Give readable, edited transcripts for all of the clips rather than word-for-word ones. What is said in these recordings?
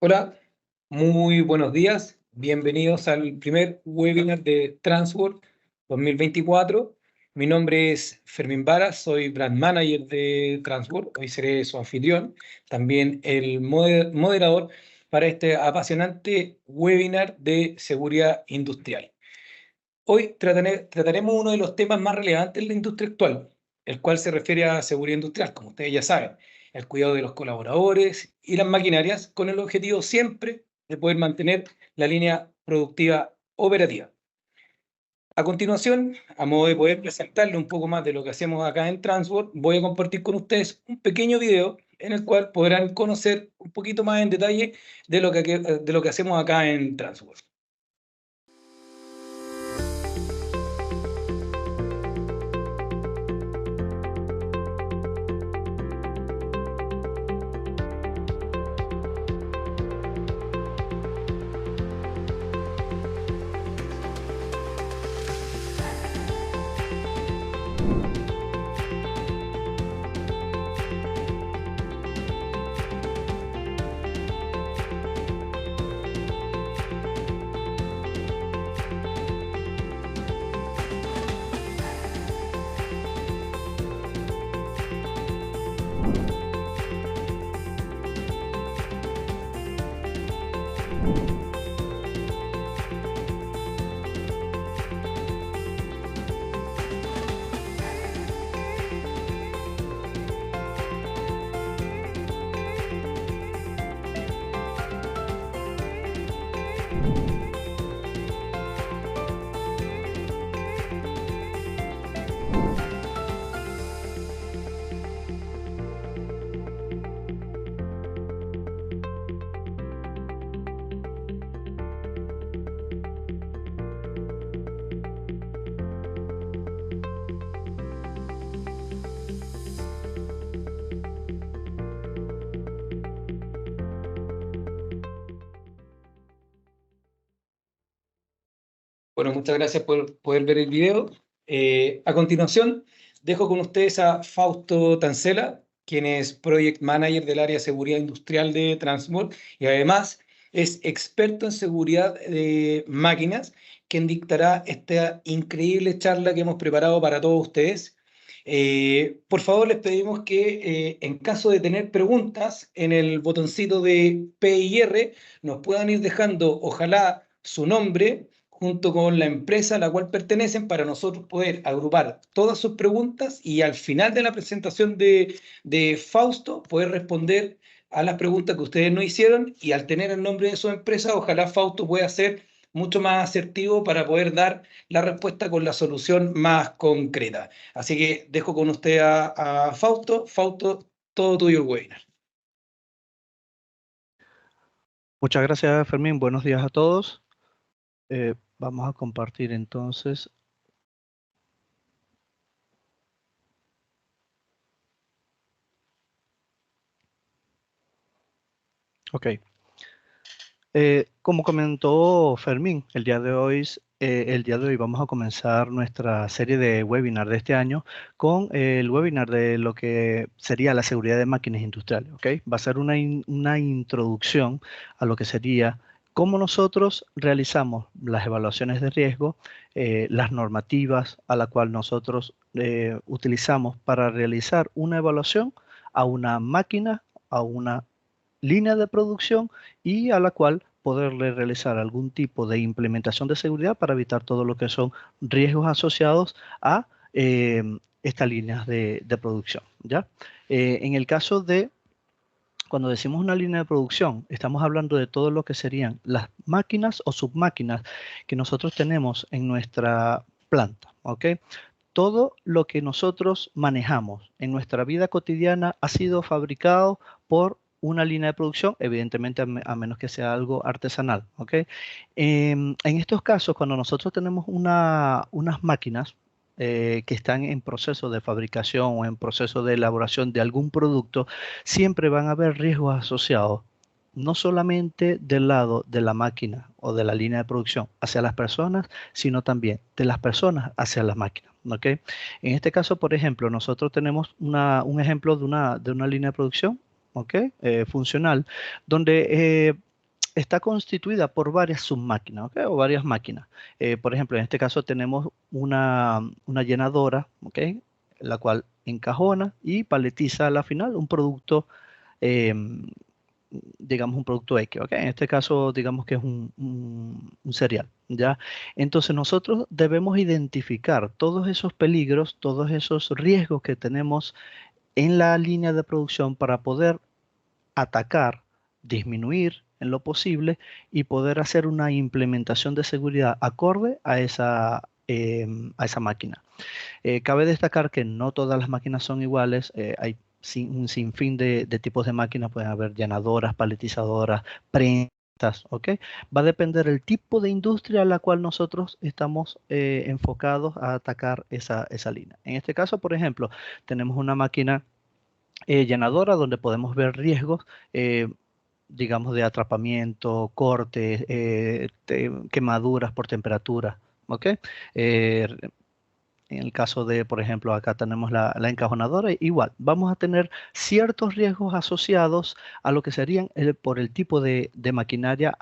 Hola, muy buenos días. Bienvenidos al primer webinar de Transworld 2024. Mi nombre es Fermín Vara, soy Brand Manager de Transworld. Hoy seré su anfitrión, también el moderador para este apasionante webinar de seguridad industrial. Hoy trataremos uno de los temas más relevantes de la industria actual, el cual se refiere a seguridad industrial, como ustedes ya saben, el cuidado de los colaboradores y las maquinarias, con el objetivo siempre de poder mantener la línea productiva operativa. A continuación, a modo de poder presentarle un poco más de lo que hacemos acá en Transworld, voy a compartir con ustedes un pequeño video en el cual podrán conocer un poquito más en detalle de lo que hacemos acá en Transworld. Bueno, muchas gracias por poder ver el video. A continuación, dejo con ustedes a Fausto Tancela, quien es Project Manager del área de seguridad industrial de Transmol y además es experto en seguridad de máquinas, quien dictará esta increíble charla que hemos preparado para todos ustedes. Por favor, les pedimos que en caso de tener preguntas en el botoncito de P y R, nos puedan ir dejando, ojalá, su nombre junto con la empresa a la cual pertenecen para nosotros poder agrupar todas sus preguntas y al final de la presentación de Fausto poder responder a las preguntas que ustedes nos hicieron y al tener el nombre de su empresa, ojalá Fausto pueda ser mucho más asertivo para poder dar la respuesta con la solución más concreta. Así que dejo con usted a Fausto. Fausto, todo tuyo el webinar. Muchas gracias, Fermín. Buenos días a todos. Vamos a compartir entonces. Ok. Como comentó Fermín, el día de hoy vamos a comenzar nuestra serie de webinar de este año con el webinar de lo que sería la seguridad de máquinas industriales. ¿Ok? Va a ser una introducción a lo que sería cómo nosotros realizamos las evaluaciones de riesgo, las normativas a la cual nosotros utilizamos para realizar una evaluación a una máquina, a una línea de producción y a la cual poderle realizar algún tipo de implementación de seguridad para evitar todo lo que son riesgos asociados a estas líneas de producción, ¿ya? En el caso de cuando decimos una línea de producción, estamos hablando de todo lo que serían las máquinas o submáquinas que nosotros tenemos en nuestra planta, ¿ok? Todo lo que nosotros manejamos en nuestra vida cotidiana ha sido fabricado por una línea de producción, evidentemente a menos que sea algo artesanal, ¿ok? En estos casos, cuando nosotros tenemos unas máquinas que están en proceso de fabricación o en proceso de elaboración de algún producto, siempre van a haber riesgos asociados, no solamente del lado de la máquina o de la línea de producción hacia las personas, sino también de las personas hacia las máquinas. ¿Ok? En este caso, por ejemplo, nosotros tenemos un ejemplo de una línea de producción, ¿ok? Funcional, donde está constituida por varias submáquinas, ¿ok? O varias máquinas. Por ejemplo, en este caso tenemos una llenadora, ¿ok? La cual encajona y paletiza a la final un producto, digamos un producto X, ¿ok? En este caso, digamos que es un cereal, ¿ya? Entonces nosotros debemos identificar todos esos peligros, todos esos riesgos que tenemos en la línea de producción para poder atacar, disminuir en lo posible y poder hacer una implementación de seguridad acorde a esa máquina. Cabe destacar que no todas las máquinas son iguales, hay un sinfín de tipos de máquinas, pueden haber llenadoras, paletizadoras, prentas, ¿ok? Va a depender el tipo de industria a la cual nosotros estamos enfocados a atacar esa línea. En este caso, por ejemplo, tenemos una máquina llenadora donde podemos ver riesgos, digamos, de atrapamiento, cortes, quemaduras por temperatura, ¿ok? Eh, en el caso de, por ejemplo, acá tenemos la encajonadora, igual, vamos a tener ciertos riesgos asociados a lo que serían por el tipo de maquinaria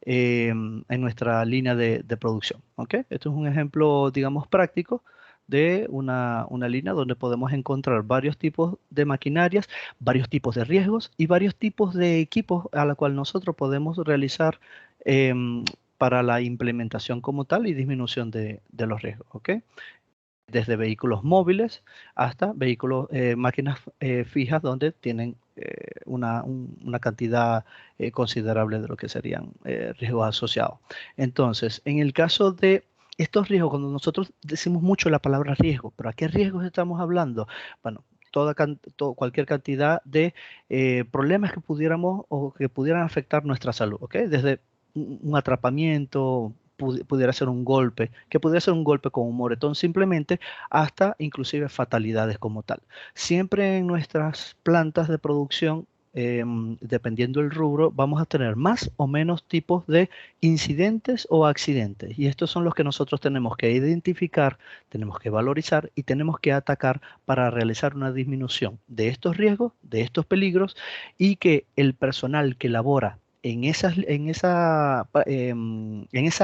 en nuestra línea de producción. ¿Ok? Esto es un ejemplo, digamos, práctico de una línea donde podemos encontrar varios tipos de maquinarias, varios tipos de riesgos y varios tipos de equipos a la cual nosotros podemos realizar para la implementación como tal y disminución de los riesgos. ¿Ok? Desde vehículos móviles hasta vehículos, máquinas fijas donde tienen una cantidad considerable de lo que serían riesgos asociados. Entonces, en el caso de estos riesgos, cuando nosotros decimos mucho la palabra riesgo, ¿pero a qué riesgos estamos hablando? Bueno, cualquier cantidad de problemas que pudiéramos o que pudieran afectar nuestra salud, ¿ok? Desde un atrapamiento, pudiera ser un golpe, que pudiera ser un golpe con un moretón simplemente, hasta inclusive fatalidades como tal. Siempre en nuestras plantas de producción, dependiendo del rubro, vamos a tener más o menos tipos de incidentes o accidentes. Y estos son los que nosotros tenemos que identificar, tenemos que valorizar y tenemos que atacar para realizar una disminución de estos riesgos, de estos peligros y que el personal que labora en esa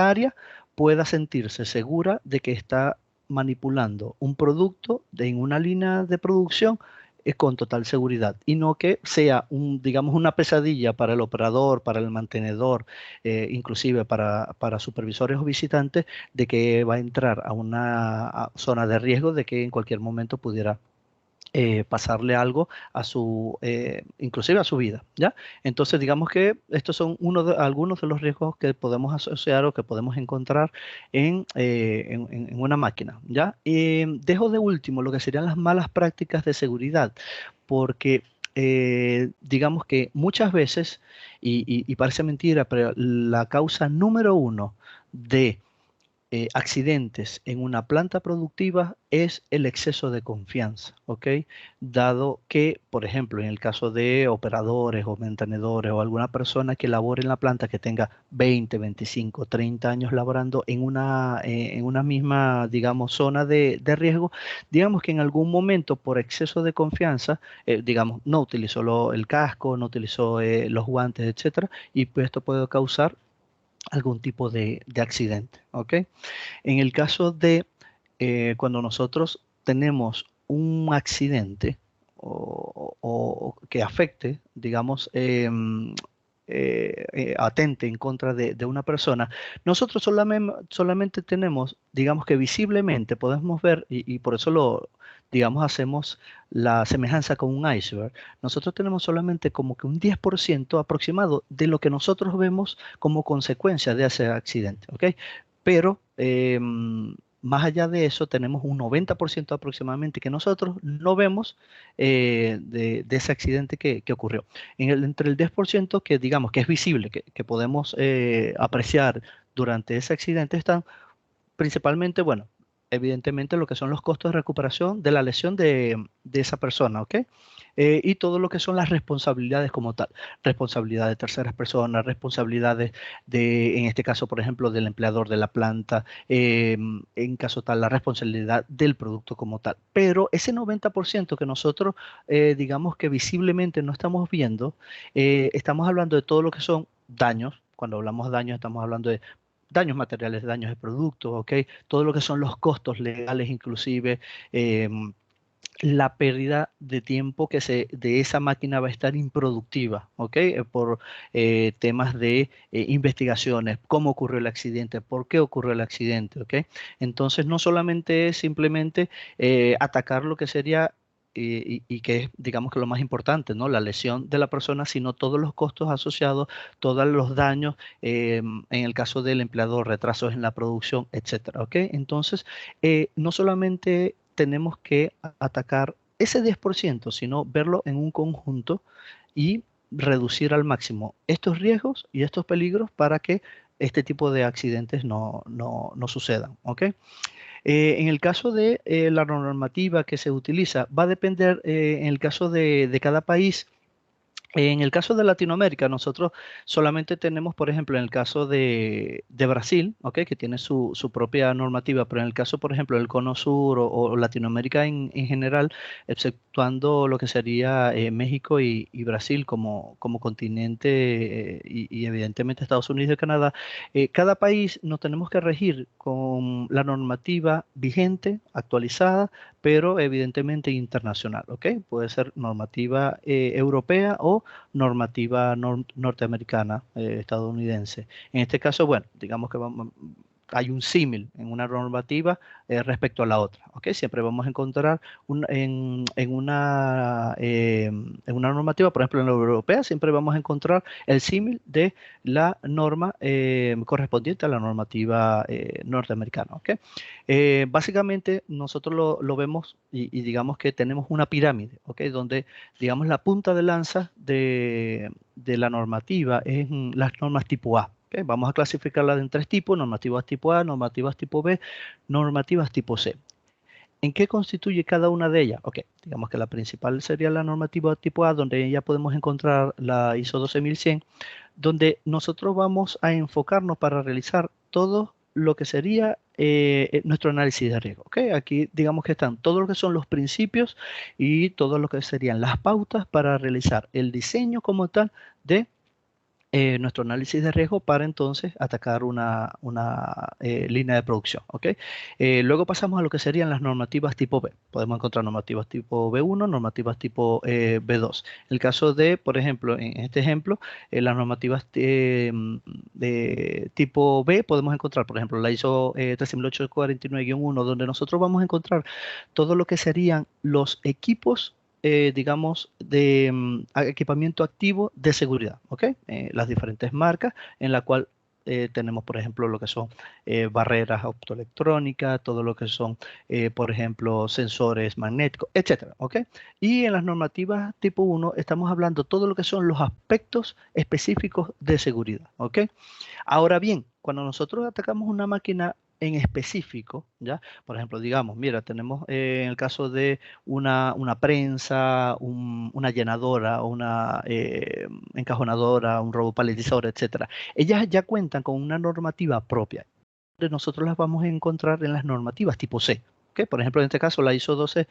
área pueda sentirse segura de que está manipulando un producto en una línea de producción con total seguridad y no que sea digamos, una pesadilla para el operador, para el mantenedor, inclusive para supervisores o visitantes, de que va a entrar a una zona de riesgo de que en cualquier momento pudiera pasarle algo inclusive a su vida, ¿ya? Entonces, digamos que estos son algunos de los riesgos que podemos asociar o que podemos encontrar en una máquina, ¿ya? Dejo de último lo que serían las malas prácticas de seguridad, porque digamos que muchas veces, y parece mentira, pero la causa número uno de accidentes en una planta productiva es el exceso de confianza, ¿ok? Dado que, por ejemplo, en el caso de operadores o mantenedores o alguna persona que labore en la planta que tenga 20, 25, 30 años laborando en una misma, digamos, zona de riesgo, digamos que en algún momento por exceso de confianza, digamos, no utilizó el casco, no utilizó los guantes, etcétera, y pues esto puede causar algún tipo de accidente, ¿ok? En el caso de cuando nosotros tenemos un accidente o que afecte, digamos, atente en contra de una persona, nosotros solamente tenemos, digamos que visiblemente podemos ver, y por eso digamos, hacemos la semejanza con un iceberg. Nosotros tenemos solamente como que un 10% aproximado de lo que nosotros vemos como consecuencia de ese accidente, ¿ok? Pero más allá de eso, tenemos un 90% aproximadamente que nosotros no vemos de ese accidente que ocurrió. Entre el 10% que digamos que es visible, que podemos apreciar durante ese accidente, están principalmente, bueno, evidentemente lo que son los costos de recuperación de la lesión de esa persona, ¿ok? Y todo lo que son las responsabilidades como tal, responsabilidad de terceras personas, responsabilidades en este caso, por ejemplo, del empleador de la planta, en caso tal, la responsabilidad del producto como tal. Pero ese 90% que nosotros, digamos que visiblemente no estamos viendo, estamos hablando de todo lo que son daños Cuando hablamos de daños, estamos hablando de daños materiales, daños de productos, ¿ok? Todo lo que son los costos legales, inclusive la pérdida de tiempo de esa máquina va a estar improductiva, ¿ok? Por temas de investigaciones, cómo ocurrió el accidente, por qué ocurrió el accidente, ¿ok? Entonces, no solamente es simplemente atacar lo que sería y que es, digamos que lo más importante, ¿no? La lesión de la persona, sino todos los costos asociados, todos los daños, en el caso del empleador, retrasos en la producción, etcétera, ¿ok? Entonces, no solamente tenemos que atacar ese 10%, sino verlo en un conjunto y reducir al máximo estos riesgos y estos peligros para que este tipo de accidentes no sucedan, ¿ok? En el caso de la normativa que se utiliza, va a depender en el caso de cada país. En el caso de Latinoamérica, nosotros solamente tenemos, por ejemplo, en el caso de Brasil, ¿ok? Que tiene su propia normativa, pero en el caso, por ejemplo, del Cono Sur o Latinoamérica en general, exceptuando lo que sería México y Brasil como continente y evidentemente Estados Unidos y Canadá, cada país nos tenemos que regir con la normativa vigente, actualizada, pero evidentemente internacional, ¿ok? Puede ser normativa europea o normativa norteamericana, estadounidense. En este caso, bueno, digamos que hay un símil en una normativa respecto a la otra, ¿ok? Siempre vamos a encontrar en una normativa, por ejemplo, en la europea, siempre vamos a encontrar el símil de la norma correspondiente a la normativa norteamericana, ¿ok? Básicamente, nosotros lo vemos y digamos que tenemos una pirámide, ¿ok? Donde, digamos, la punta de lanza de la normativa es las normas tipo A. ¿Ok? Vamos a clasificarlas en tres tipos: normativas tipo A, normativas tipo B, normativas tipo C. ¿En qué constituye cada una de ellas? Ok, digamos que la principal sería la normativa tipo A, donde ya podemos encontrar la ISO 12100, donde nosotros vamos a enfocarnos para realizar todo lo que sería nuestro análisis de riesgo. ¿Ok? Aquí digamos que están todo lo que son los principios y todo lo que serían las pautas para realizar el diseño como tal de nuestro análisis de riesgo para entonces atacar una línea de producción, ¿ok? Luego pasamos a lo que serían las normativas tipo B. Podemos encontrar normativas tipo B1, normativas tipo B2. El caso de, por ejemplo, en este ejemplo, las normativas de tipo B podemos encontrar, por ejemplo, la ISO 13849-1, donde nosotros vamos a encontrar todo lo que serían los equipos digamos, de equipamiento activo de seguridad, ¿ok? Las diferentes marcas en la cual tenemos, por ejemplo, lo que son barreras optoelectrónicas, todo lo que son, por ejemplo, sensores magnéticos, etcétera, ¿ok? Y en las normativas tipo 1 estamos hablando todo lo que son los aspectos específicos de seguridad, ¿ok? Ahora bien, cuando nosotros atacamos una máquina en específico, ¿ya? Por ejemplo, digamos, mira, tenemos en el caso de una prensa, una llenadora, una encajonadora, un robopaletizador, etcétera. Ellas ya cuentan con una normativa propia. Nosotros las vamos a encontrar en las normativas tipo C. ¿Ok? Por ejemplo, en este caso la ISO 12,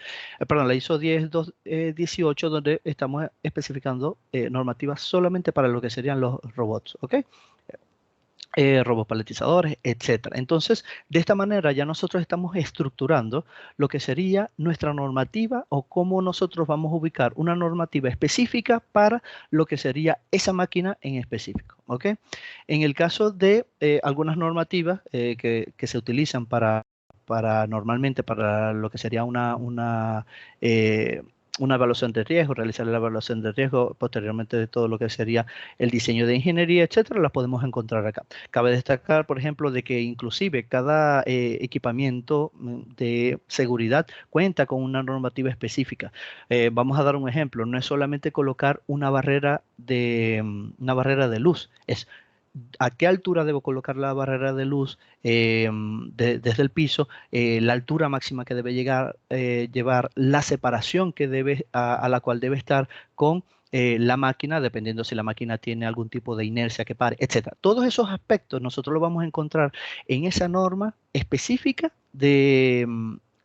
perdón, la ISO 10218, donde estamos especificando normativas solamente para lo que serían los robots, ¿ok? Robopaletizadores, etcétera. Entonces, de esta manera ya nosotros estamos estructurando lo que sería nuestra normativa o cómo nosotros vamos a ubicar una normativa específica para lo que sería esa máquina en específico, ¿ok? En el caso de algunas normativas que se utilizan para normalmente para lo que sería una evaluación de riesgo, realizar la evaluación de riesgo, posteriormente de todo lo que sería el diseño de ingeniería, etcétera, las podemos encontrar acá. Cabe destacar, por ejemplo, de que inclusive cada equipamiento de seguridad cuenta con una normativa específica. Vamos a dar un ejemplo: no es solamente colocar una barrera de luz, es a qué altura debo colocar la barrera de luz desde el piso, la altura máxima que debe llevar, la separación a la cual debe estar con la máquina, dependiendo si la máquina tiene algún tipo de inercia que pare, etcétera. Todos esos aspectos nosotros los vamos a encontrar en esa norma específica de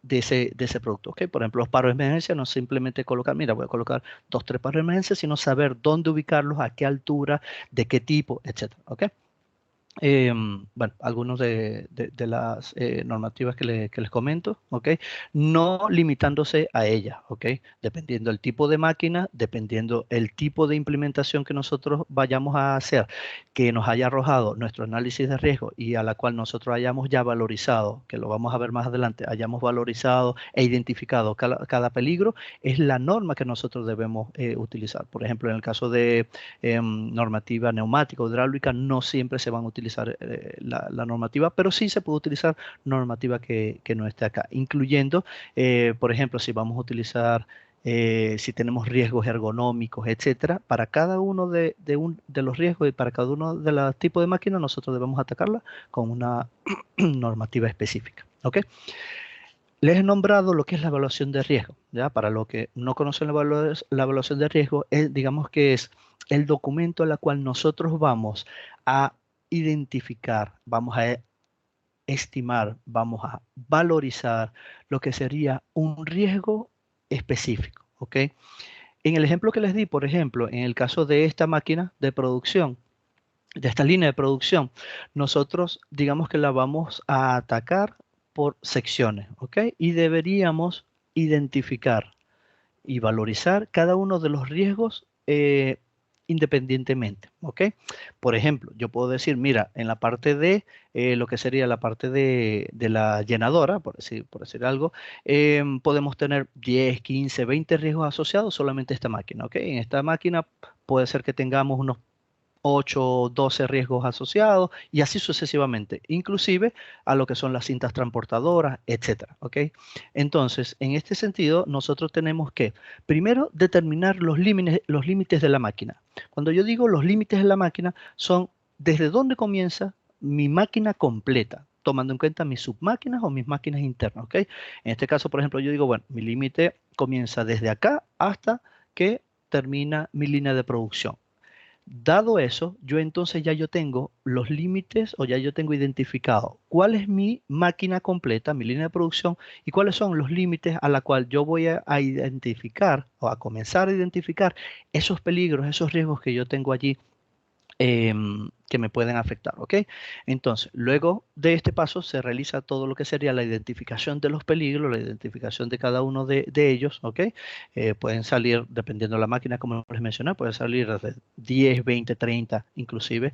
ese producto, ¿ok? Por ejemplo, los paros de emergencia no es simplemente colocar, mira, voy a colocar 2, 3 paros de emergencia, sino saber dónde ubicarlos, a qué altura, de qué tipo, etcétera, ¿ok? Bueno, algunos de las normativas que les comento, ¿ok? No limitándose a ellas, ¿ok? Dependiendo el tipo de máquina, dependiendo el tipo de implementación que nosotros vayamos a hacer, que nos haya arrojado nuestro análisis de riesgo y a la cual nosotros hayamos ya valorizado, que lo vamos a ver más adelante, hayamos valorizado e identificado cada peligro, es la norma que nosotros debemos utilizar. Por ejemplo, en el caso de normativa neumática o hidráulica, no siempre se van a utilizar la normativa, pero sí se puede utilizar normativa que no esté acá, incluyendo, por ejemplo, si vamos a utilizar, si tenemos riesgos ergonómicos, etcétera, para cada uno de los riesgos y para cada uno de los tipos de máquina, nosotros debemos atacarla con una normativa específica. ¿Ok? Les he nombrado lo que es la evaluación de riesgo, ¿ya? Para los que no conocen la evaluación de riesgo, digamos que es el documento al cual nosotros vamos a identificar, vamos a estimar, vamos a valorizar lo que sería un riesgo específico, ¿ok? En el ejemplo que les di, por ejemplo, en el caso de esta máquina de producción, de esta línea de producción, nosotros digamos que la vamos a atacar por secciones, ¿ok? Y deberíamos identificar y valorizar cada uno de los riesgos independientemente, ¿ok? Por ejemplo, yo puedo decir, mira, en la parte de lo que sería la parte de la llenadora, por decir algo, podemos tener 10, 15, 20 riesgos asociados solamente a esta máquina, ¿ok? En esta máquina puede ser que tengamos unos 8 o 12 riesgos asociados y así sucesivamente, inclusive a lo que son las cintas transportadoras, etcétera, ¿ok? Entonces, en este sentido, nosotros tenemos que primero determinar los límites de la máquina. Cuando yo digo los límites de la máquina, son desde dónde comienza mi máquina completa, tomando en cuenta mis submáquinas o mis máquinas internas, ¿ok? En este caso, por ejemplo, yo digo, bueno, mi límite comienza desde acá hasta que termina mi línea de producción. Dado eso, yo entonces ya yo tengo los límites o ya yo tengo identificado cuál es mi máquina completa, mi línea de producción y cuáles son los límites a la cual yo voy a identificar o a comenzar a identificar esos peligros, esos riesgos que yo tengo allí que me pueden afectar, ¿ok? Entonces, luego de este paso se realiza todo lo que sería la identificación de los peligros, la identificación de cada uno de ellos, ¿ok? Pueden salir, dependiendo de la máquina, como les mencioné, pueden salir de 10, 20, 30, inclusive,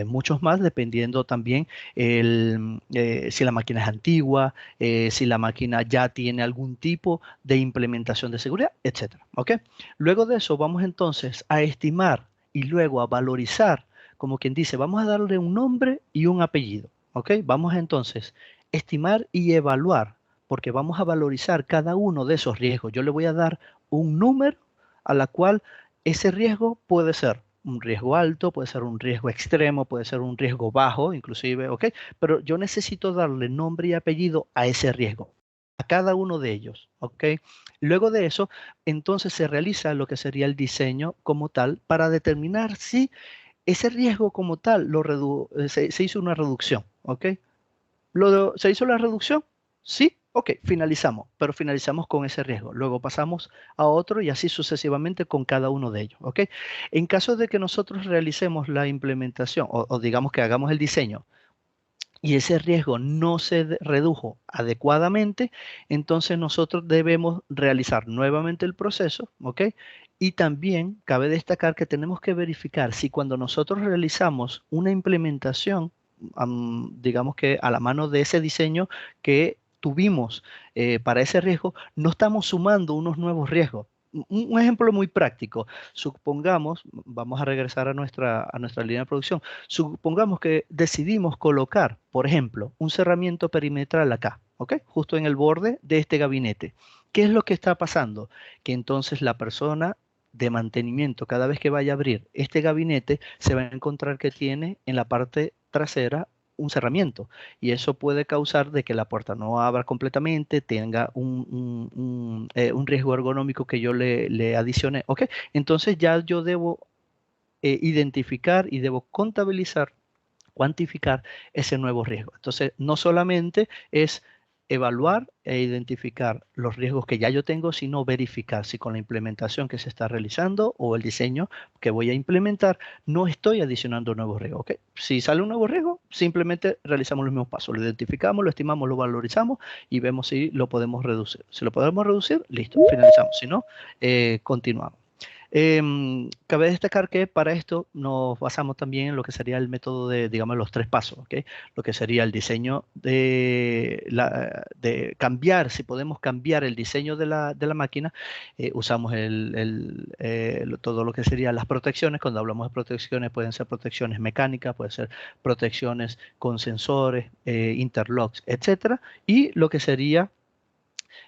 muchos más, dependiendo también si la máquina es antigua, si la máquina ya tiene algún tipo de implementación de seguridad, etcétera, ¿ok? Luego de eso, vamos entonces a estimar y luego a valorizar, como quien dice, vamos a darle un nombre y un apellido, ¿ok? Vamos entonces a estimar y evaluar, porque vamos a valorizar cada uno de esos riesgos. Yo le voy a dar un número a la cual ese riesgo puede ser un riesgo alto, puede ser un riesgo extremo, puede ser un riesgo bajo, inclusive, ¿ok? Pero yo necesito darle nombre y apellido a ese riesgo, a cada uno de ellos, ¿ok? Luego de eso, entonces se realiza lo que sería el diseño como tal para determinar si ese riesgo como tal se hizo una reducción, ¿ok? ¿Se hizo la reducción? Sí, ok, finalizamos, pero finalizamos con ese riesgo. Luego pasamos a otro y así sucesivamente con cada uno de ellos, ¿ok? En caso de que nosotros realicemos la implementación o digamos que hagamos el diseño y ese riesgo no se redujo adecuadamente, entonces nosotros debemos realizar nuevamente el proceso, ¿ok? Y también cabe destacar que tenemos que verificar si cuando nosotros realizamos una implementación, digamos que a la mano de ese diseño que tuvimos para ese riesgo, no estamos sumando unos nuevos riesgos. Un ejemplo muy práctico, supongamos, vamos a regresar a nuestra línea de producción. Supongamos que decidimos colocar, por ejemplo, un cerramiento perimetral acá, ¿ok? Justo en el borde de este gabinete. ¿Qué es lo que está pasando? Que entonces la persona de mantenimiento, cada vez que vaya a abrir este gabinete, se va a encontrar que tiene en la parte trasera un cerramiento y eso puede causar de que la puerta no abra completamente, tenga un riesgo ergonómico que yo le adicione, ¿ok? Entonces ya yo debo identificar y debo contabilizar, cuantificar ese nuevo riesgo. Entonces, no solamente es evaluar e identificar los riesgos que ya yo tengo, sino verificar si con la implementación que se está realizando o el diseño que voy a implementar, no estoy adicionando nuevos riesgos. ¿Ok? Si sale un nuevo riesgo, simplemente realizamos los mismos pasos. Lo identificamos, lo estimamos, lo valorizamos y vemos si lo podemos reducir. Si lo podemos reducir, listo, finalizamos. Si no, continuamos. Cabe destacar que para esto nos basamos también en lo que sería el método de, digamos, los 3 pasos, ¿ok? Lo que sería el diseño de cambiar, si podemos cambiar el diseño de la máquina, usamos todo lo que serían las protecciones. Cuando hablamos de protecciones, pueden ser protecciones mecánicas, pueden ser protecciones con sensores, interlocks, etcétera, y lo que sería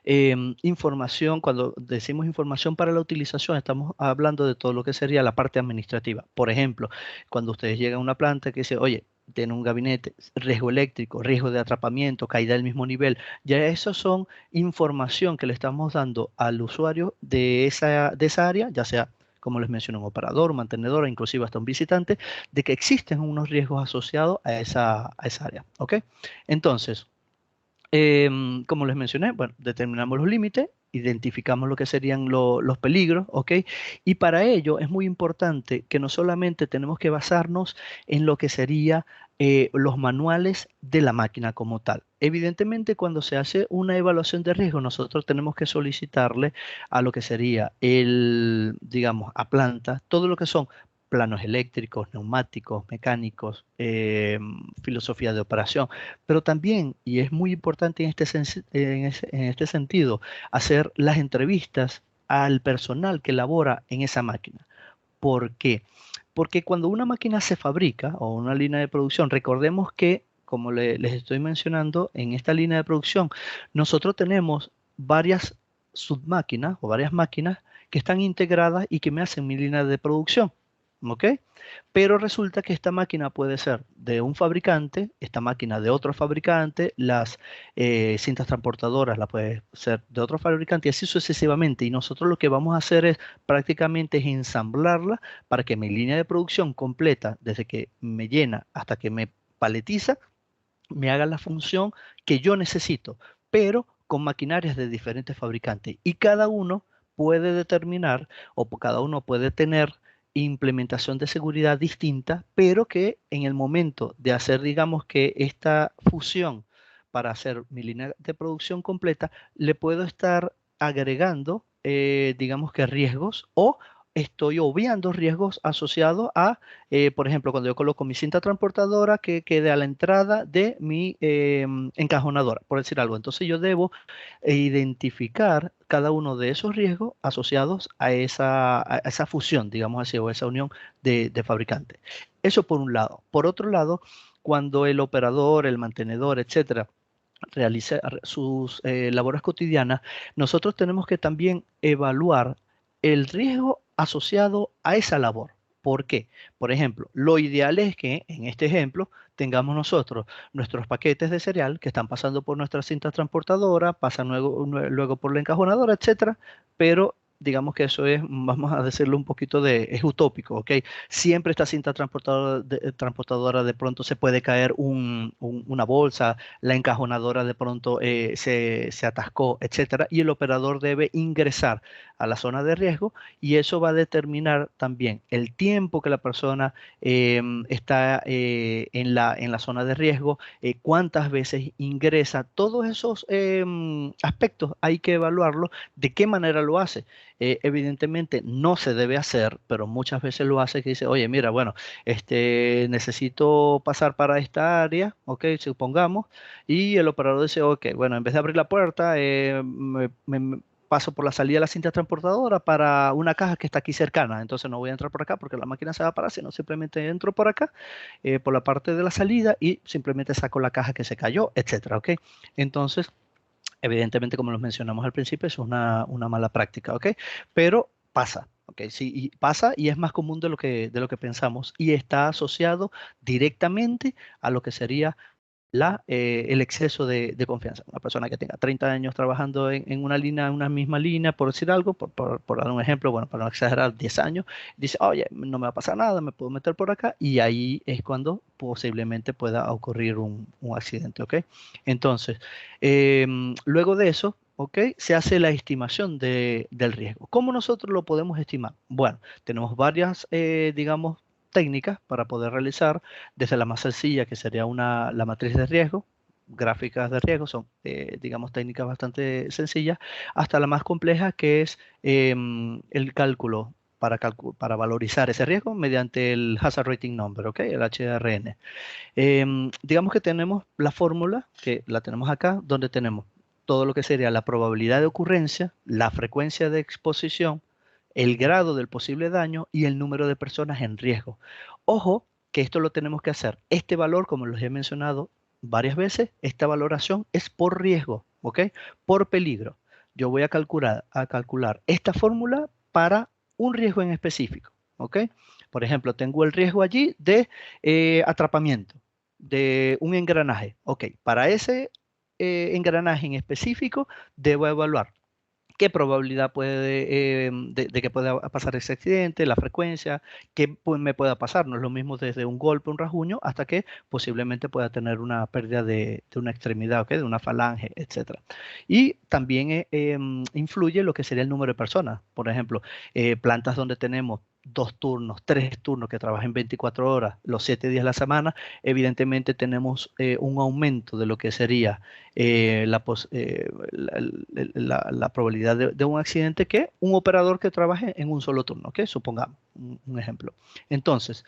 información. Cuando decimos información para la utilización, estamos hablando de todo lo que sería la parte administrativa. Por ejemplo, cuando ustedes llegan a una planta que dice, oye, tiene un gabinete, riesgo eléctrico, riesgo de atrapamiento, caída del mismo nivel, ya eso son información que le estamos dando al usuario de esa área, ya sea, como les mencioné, un operador, un mantenedor, inclusive hasta un visitante, de que existen unos riesgos asociados a esa área. ¿Ok? Entonces, como les mencioné, bueno, determinamos los límites, identificamos lo que serían los peligros, ¿ok? Y para ello es muy importante que no solamente tenemos que basarnos en lo que sería los manuales de la máquina como tal. Evidentemente, cuando se hace una evaluación de riesgo, nosotros tenemos que solicitarle a lo que sería digamos, a planta, todo lo que son planos eléctricos, neumáticos, mecánicos, filosofía de operación, pero también, y es muy importante en este sentido, hacer las entrevistas al personal que labora en esa máquina. ¿Por qué? Porque cuando una máquina se fabrica o una línea de producción, recordemos que, como les estoy mencionando, en esta línea de producción, nosotros tenemos varias submáquinas o varias máquinas que están integradas y que me hacen mi línea de producción. ¿Ok? Pero resulta que esta máquina puede ser de un fabricante, esta máquina de otro fabricante, las cintas transportadoras la puede ser de otro fabricante y así sucesivamente. Y nosotros lo que vamos a hacer es prácticamente es ensamblarla para que mi línea de producción completa, desde que me llena hasta que me paletiza, me haga la función que yo necesito, pero con maquinarias de diferentes fabricantes. Y cada uno puede determinar cada uno puede tener implementación de seguridad distinta, pero que en el momento de hacer, digamos que esta fusión para hacer mi línea de producción completa, le puedo estar agregando, digamos que riesgos o estoy obviando riesgos asociados a, por ejemplo, cuando yo coloco mi cinta transportadora que quede a la entrada de mi encajonadora, por decir algo. Entonces yo debo identificar cada uno de esos riesgos asociados a esa fusión, digamos así, o esa unión de fabricantes. Eso por un lado. Por otro lado, cuando el operador, el mantenedor, etcétera, realiza sus labores cotidianas, nosotros tenemos que también evaluar el riesgo asociado a esa labor. ¿Por qué? Por ejemplo, lo ideal es que en este ejemplo tengamos nosotros nuestros paquetes de cereal que están pasando por nuestra cinta transportadora, pasan luego por la encajonadora, etcétera, pero digamos que eso es, vamos a decirlo un poquito es utópico, ¿ok? Siempre esta cinta transportadora de pronto se puede caer una bolsa, la encajonadora de pronto se atascó, etcétera, y el operador debe ingresar a la zona de riesgo y eso va a determinar también el tiempo que la persona está en la zona de riesgo, cuántas veces ingresa, todos esos aspectos hay que evaluarlo, de qué manera lo hace. Evidentemente no se debe hacer, pero muchas veces lo hace que dice, oye, mira, bueno, necesito pasar para esta área, ok, supongamos, y el operador dice, ok, bueno, en vez de abrir la puerta, paso por la salida de la cinta transportadora para una caja que está aquí cercana. Entonces no voy a entrar por acá porque la máquina se va a parar, sino simplemente entro por acá, por la parte de la salida y simplemente saco la caja que se cayó, etcétera, ¿ok? Entonces, evidentemente, como lo mencionamos al principio, eso es una mala práctica, ¿ok? Pero pasa. Ok, sí, y pasa y es más común de lo que pensamos y está asociado directamente a lo que sería el exceso de confianza. Una persona que tenga 30 años trabajando en una línea, en una misma línea, por decir algo, por dar un ejemplo, bueno, para no exagerar, 10 años, dice, oye, no me va a pasar nada, me puedo meter por acá, y ahí es cuando posiblemente pueda ocurrir un accidente, ¿ok? Entonces, luego de eso, ¿ok? Se hace la estimación del riesgo. ¿Cómo nosotros lo podemos estimar? Bueno, tenemos varias, digamos, técnicas para poder realizar, desde la más sencilla, que sería la matriz de riesgo, gráficas de riesgo, son, digamos, técnicas bastante sencillas, hasta la más compleja, que es el cálculo para valorizar ese riesgo mediante el Hazard Rating Number, ¿ok? El HRN. Digamos que tenemos la fórmula, que la tenemos acá, donde tenemos todo lo que sería la probabilidad de ocurrencia, la frecuencia de exposición, el grado del posible daño y el número de personas en riesgo. Ojo, que esto lo tenemos que hacer. Este valor, como les he mencionado varias veces, esta valoración es por riesgo, ¿ok? Por peligro. Yo voy a calcular esta fórmula para un riesgo en específico, ¿ok? Por ejemplo, tengo el riesgo allí de atrapamiento de un engranaje. Ok, para ese engranaje en específico debo evaluar qué probabilidad puede de que pueda pasar ese accidente, la frecuencia, qué me pueda pasar. No es lo mismo desde un golpe, un rasguño, hasta que posiblemente pueda tener una pérdida de una extremidad, ¿ok? De una falange, etcétera. Y también influye lo que sería el número de personas. Por ejemplo, plantas donde tenemos 2 turnos, 3 turnos que trabajen 24 horas, los 7 días de la semana, evidentemente tenemos un aumento de lo que sería la probabilidad de un accidente que un operador que trabaje en un solo turno, ¿ok? Supongamos, un ejemplo. Entonces,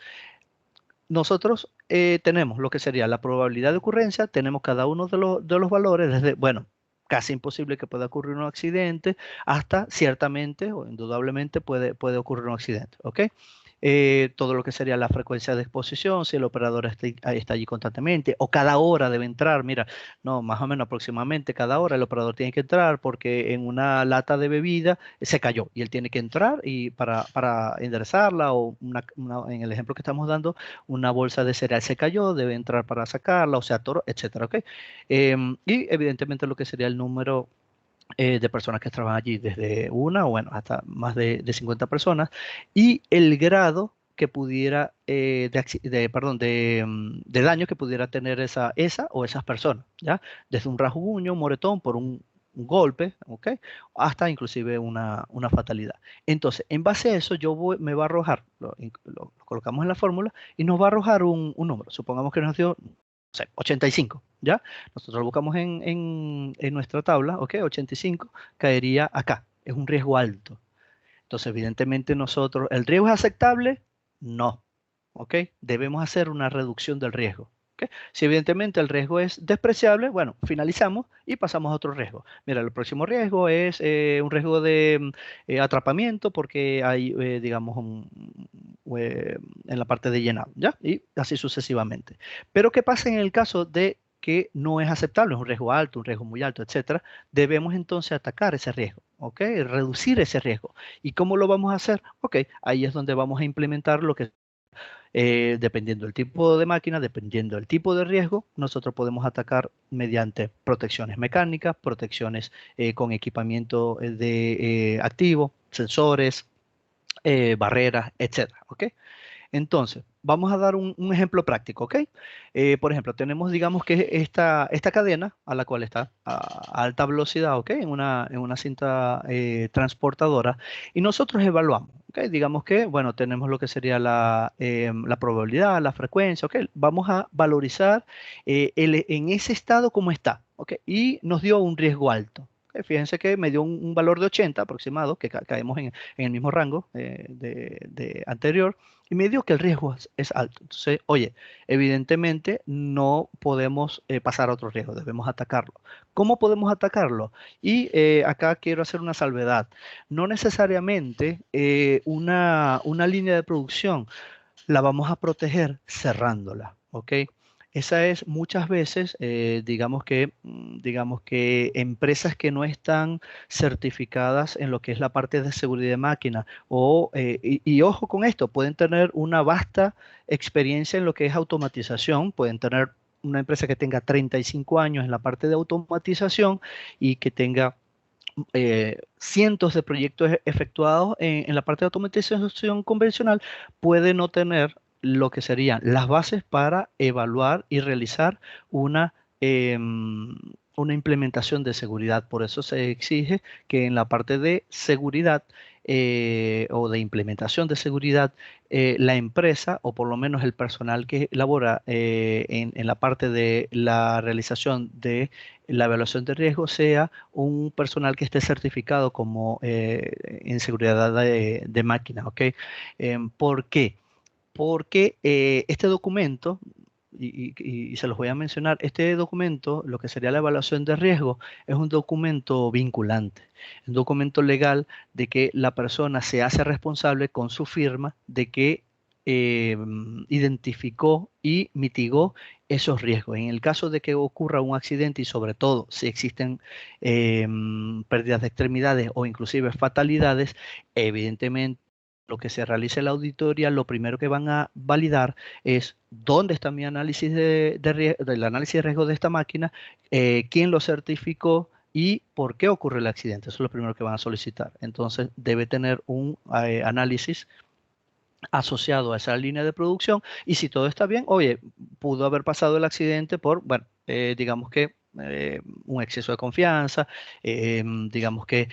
nosotros tenemos lo que sería la probabilidad de ocurrencia, tenemos cada uno de los valores, desde, bueno, casi imposible que pueda ocurrir un accidente, hasta ciertamente o indudablemente puede ocurrir un accidente, ¿ok? Todo lo que sería la frecuencia de exposición, si el operador está allí constantemente, o cada hora debe entrar, mira, no, más o menos aproximadamente cada hora el operador tiene que entrar porque en una lata de bebida se cayó y él tiene que entrar y para enderezarla, o en el ejemplo que estamos dando, una bolsa de cereal se cayó, debe entrar para sacarla, o sea, toro, etcétera, ¿ok? Y evidentemente lo que sería el número de personas que trabajan allí, desde una o bueno, hasta más de 50 personas, y el grado que pudiera, perdón, de daño que pudiera tener esa o esas personas, ¿ya? Desde un rasguño, un moretón por un golpe, ¿ok? Hasta inclusive una fatalidad. Entonces, en base a eso, me va a arrojar, lo colocamos en la fórmula y nos va a arrojar un número. Supongamos que nos dio, no sé, 85, ¿ya? Nosotros lo buscamos en nuestra tabla, ¿ok? 85 caería acá, es un riesgo alto. Entonces, evidentemente nosotros, ¿el riesgo es aceptable? No, ¿ok? Debemos hacer una reducción del riesgo. ¿Ok? Si evidentemente el riesgo es despreciable, bueno, finalizamos y pasamos a otro riesgo. Mira, el próximo riesgo es un riesgo de atrapamiento porque hay, digamos, en la parte de llenado, ¿ya? Y así sucesivamente. Pero ¿qué pasa en el caso de que no es aceptable, es un riesgo alto, un riesgo muy alto, etcétera? Debemos entonces atacar ese riesgo, ¿ok? Reducir ese riesgo. ¿Y cómo lo vamos a hacer? Ok, ahí es donde vamos a implementar lo que dependiendo del tipo de máquina, dependiendo del tipo de riesgo, nosotros podemos atacar mediante protecciones mecánicas, protecciones con equipamiento de activo, sensores, barreras, etcétera, ¿ok? Entonces, vamos a dar un ejemplo práctico, ¿ok? Por ejemplo, tenemos, digamos que esta cadena a la cual está a alta velocidad, ¿ok? En una cinta transportadora, y nosotros evaluamos, ¿ok? Digamos que, bueno, tenemos lo que sería la probabilidad, la frecuencia, ¿ok? Vamos a valorizar en ese estado cómo está, ¿ok? Y nos dio un riesgo alto. ¿Ok? Fíjense que me dio un valor de 80 aproximado, que caemos en el mismo rango de anterior, y me dio que el riesgo es alto. Entonces, oye, evidentemente no podemos pasar a otro riesgo, debemos atacarlo. ¿Cómo podemos atacarlo? Y acá quiero hacer una salvedad. No necesariamente una línea de producción la vamos a proteger cerrándola, ¿ok? Esa es muchas veces, digamos que empresas que no están certificadas en lo que es la parte de seguridad de máquina, y ojo con esto, pueden tener una vasta experiencia en lo que es automatización, pueden tener una empresa que tenga 35 años en la parte de automatización y que tenga cientos de proyectos efectuados en la parte de automatización convencional, puede no tener lo que serían las bases para evaluar y realizar una implementación de seguridad. Por eso se exige que en la parte de seguridad o de implementación de seguridad, la empresa o por lo menos el personal que labora en la parte de la realización de la evaluación de riesgo sea un personal que esté certificado como en seguridad de máquina, ¿ok? ¿Por qué? Porque este documento, y se los voy a mencionar, este documento, lo que sería la evaluación de riesgo, es un documento vinculante, un documento legal de que la persona se hace responsable con su firma de que eh, identificó y mitigó esos riesgos. En el caso de que ocurra un accidente y sobre todo si existen pérdidas de extremidades o inclusive fatalidades, evidentemente lo que se realice en la auditoría, lo primero que van a validar es dónde está mi análisis del análisis de riesgo de esta máquina, quién lo certificó y por qué ocurre el accidente. Eso es lo primero que van a solicitar. Entonces, debe tener un análisis asociado a esa línea de producción y si todo está bien, oye, pudo haber pasado el accidente por, bueno, digamos que un exceso de confianza, digamos que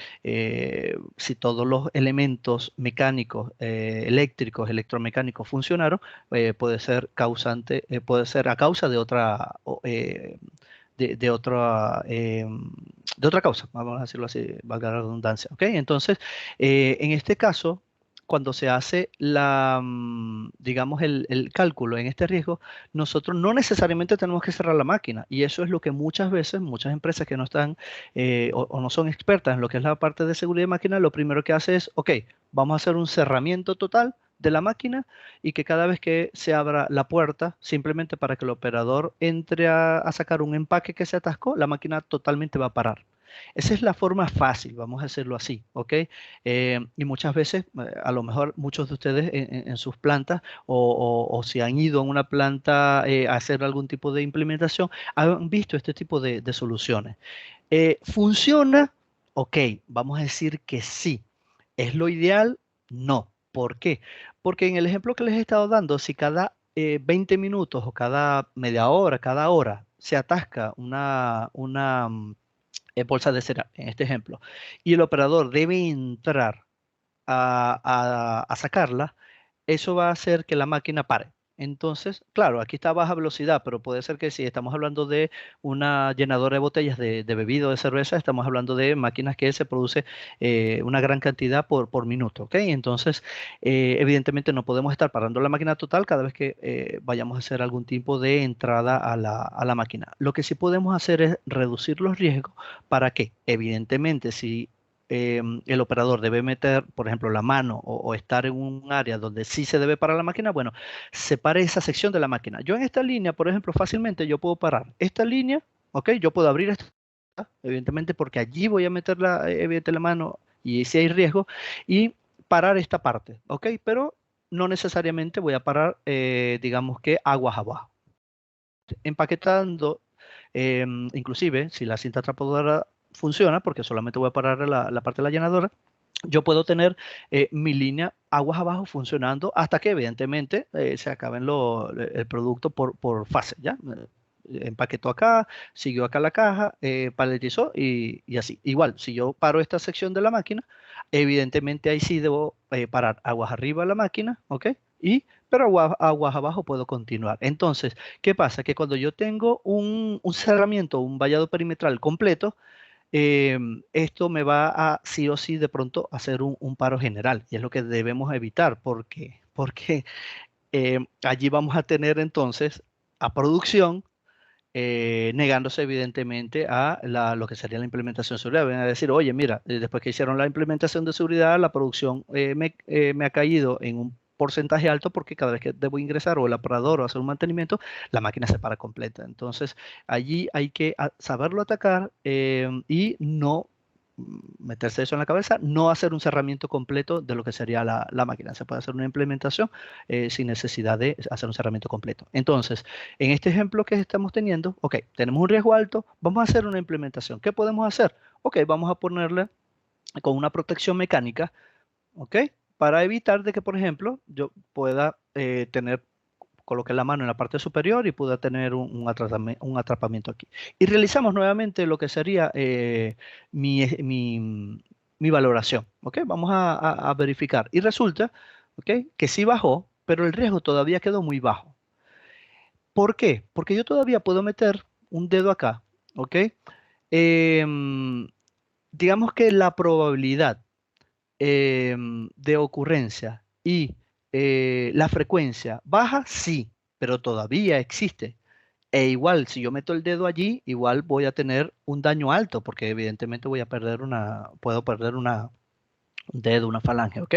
si todos los elementos mecánicos, eléctricos, electromecánicos funcionaron, puede ser causante, puede ser a causa de otra, de otra causa, vamos a decirlo así, valga la redundancia, ¿ok? Entonces, en este caso, cuando se hace digamos, el cálculo en este riesgo, nosotros no necesariamente tenemos que cerrar la máquina. Y eso es lo que muchas veces, muchas empresas que no están o no son expertas en lo que es la parte de seguridad de máquina, lo primero que hace es, ok, vamos a hacer un cerramiento total de la máquina y que cada vez que se abra la puerta, simplemente para que el operador entre a sacar un empaque que se atascó, la máquina totalmente va a parar. Esa es la forma fácil, vamos a hacerlo así, ¿ok? Y muchas veces, a lo mejor muchos de ustedes en sus plantas o si han ido a una planta a hacer algún tipo de implementación, han visto este tipo de soluciones. ¿Funciona? Ok, vamos a decir que sí. ¿Es lo ideal? No. ¿Por qué? Porque en el ejemplo que les he estado dando, si cada 20 minutos o cada media hora, cada hora, se atasca una bolsa de cera, en este ejemplo, y el operador debe entrar a sacarla, eso va a hacer que la máquina pare. Entonces, claro, aquí está a baja velocidad, pero puede ser que si estamos hablando de una llenadora de botellas de bebida o de cerveza, estamos hablando de máquinas que se produce una gran cantidad por minuto, ¿ok? Entonces, evidentemente no podemos estar parando la máquina total cada vez que vayamos a hacer algún tipo de entrada a la máquina. Lo que sí podemos hacer es reducir los riesgos. ¿Para qué? Evidentemente, si el operador debe meter, por ejemplo, la mano o estar en un área donde sí se debe parar la máquina, bueno, separe esa sección de la máquina. Yo en esta línea, por ejemplo, fácilmente yo puedo parar esta línea, ¿ok? Yo puedo abrir esta, evidentemente, porque allí voy a meter evidentemente la mano y si hay riesgo, y parar esta parte, ¿ok? Pero no necesariamente voy a parar, digamos que aguas abajo. Empaquetando, inclusive, si la cinta atrapadora funciona, porque solamente voy a parar la parte de la llenadora, yo puedo tener mi línea aguas abajo funcionando hasta que evidentemente se acaben el producto por fase, ¿ya? Empaquetó acá, siguió acá la caja, paletizó y así. Igual, si yo paro esta sección de la máquina, evidentemente ahí sí debo parar aguas arriba de la máquina, ¿ok? Pero aguas abajo puedo continuar. Entonces, ¿qué pasa? Que cuando yo tengo un cerramiento, un vallado perimetral completo, esto me va a sí o sí de pronto hacer un paro general y es lo que debemos evitar porque allí vamos a tener entonces a producción negándose evidentemente a lo que sería la implementación de seguridad. Van a decir, oye, mira, después que hicieron la implementación de seguridad, la producción me ha caído en un porcentaje alto porque cada vez que debo ingresar o el operador o hacer un mantenimiento, la máquina se para completa. Entonces, allí hay que saberlo atacar y no meterse eso en la cabeza, no hacer un cerramiento completo de lo que sería la máquina. Se puede hacer una implementación sin necesidad de hacer un cerramiento completo. Entonces, en este ejemplo que estamos teniendo, ok, tenemos un riesgo alto, vamos a hacer una implementación. ¿Qué podemos hacer? Ok, vamos a ponerle con una protección mecánica, ok, para evitar de que, por ejemplo, yo pueda coloqué la mano en la parte superior y pude tener un atrapamiento aquí. Y realizamos nuevamente lo que sería mi valoración. ¿Ok? Vamos a verificar. Y resulta, ¿ok?, que sí bajó, pero el riesgo todavía quedó muy bajo. ¿Por qué? Porque yo todavía puedo meter un dedo acá. ¿Ok? Em, digamos que la probabilidad de ocurrencia y la frecuencia baja, sí, pero todavía existe. E igual, si yo meto el dedo allí, igual voy a tener un daño alto, porque evidentemente puedo perder un dedo, una falange, ¿ok?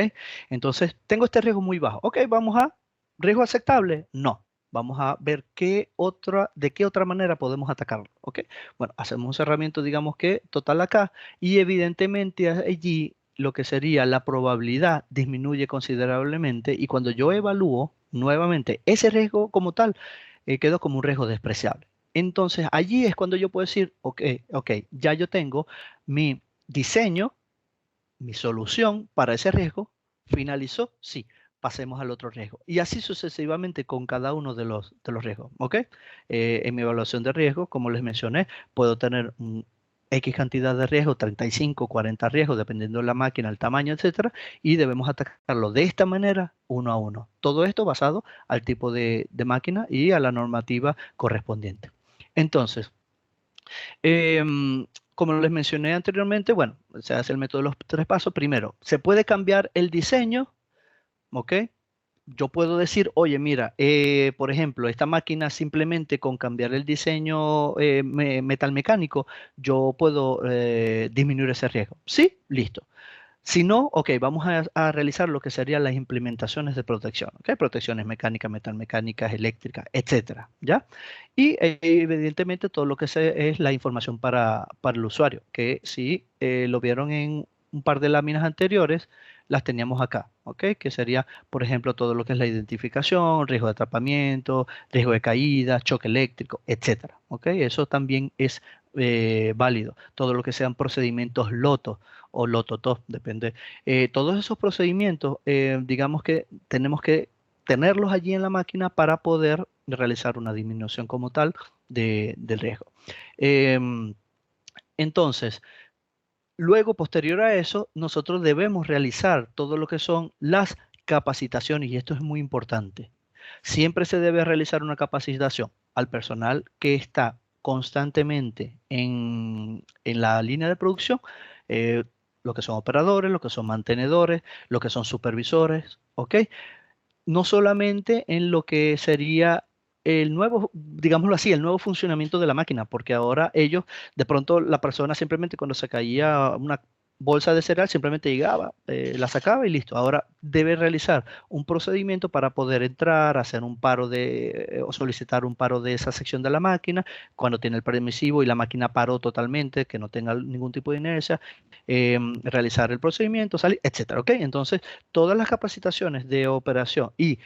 Entonces, tengo este riesgo muy bajo. Ok, vamos a, ¿riesgo aceptable? No. Vamos a ver de qué otra manera podemos atacarlo, ¿ok? Bueno, hacemos un cerramiento, digamos que total acá, y evidentemente allí lo que sería la probabilidad disminuye considerablemente, y cuando yo evalúo nuevamente ese riesgo como tal, quedó como un riesgo despreciable. Entonces, allí es cuando yo puedo decir, ok, ya yo tengo mi diseño, mi solución para ese riesgo finalizó, sí, pasemos al otro riesgo. Y así sucesivamente con cada uno de los riesgos, ¿ok? En mi evaluación de riesgo, como les mencioné, puedo tener un X cantidad de riesgos, 35, 40 riesgos, dependiendo de la máquina, el tamaño, etcétera, y debemos atacarlo de esta manera, uno a uno. Todo esto basado al tipo de máquina y a la normativa correspondiente. Entonces, como les mencioné anteriormente, bueno, se hace el método de los tres pasos. Primero, se puede cambiar el diseño, ¿ok? Yo puedo decir, oye, mira, por ejemplo, esta máquina simplemente con cambiar el diseño metal mecánico, yo puedo disminuir ese riesgo. Sí, listo. Si no, ok, vamos a realizar lo que serían las implementaciones de protección, ¿ok? Protecciones mecánicas, metalmecánicas, eléctricas, etcétera, ¿ya? Y evidentemente todo lo que es la información para el usuario, que si lo vieron en un par de láminas anteriores, las teníamos acá, ¿ok? Que sería, por ejemplo, todo lo que es la identificación, riesgo de atrapamiento, riesgo de caída, choque eléctrico, etcétera, ¿ok? Eso también es válido. Todo lo que sean procedimientos LOTO o LOTOTO, depende. Todos esos procedimientos, digamos que tenemos que tenerlos allí en la máquina para poder realizar una disminución como tal del riesgo. Em, entonces, luego, posterior a eso, nosotros debemos realizar todo lo que son las capacitaciones, y esto es muy importante. Siempre se debe realizar una capacitación al personal que está constantemente en la línea de producción, eh, lo que son operadores, lo que son mantenedores, lo que son supervisores, ¿ok? No solamente en lo que sería el nuevo, digámoslo así, el nuevo funcionamiento de la máquina, porque ahora ellos, de pronto la persona simplemente cuando se caía una bolsa de cereal, simplemente llegaba, la sacaba y listo. Ahora debe realizar un procedimiento para poder entrar, hacer un paro o solicitar un paro de esa sección de la máquina, cuando tiene el permisivo y la máquina paró totalmente, que no tenga ningún tipo de inercia, realizar el procedimiento, salir, etcétera, ¿ok? Entonces, todas las capacitaciones de operación y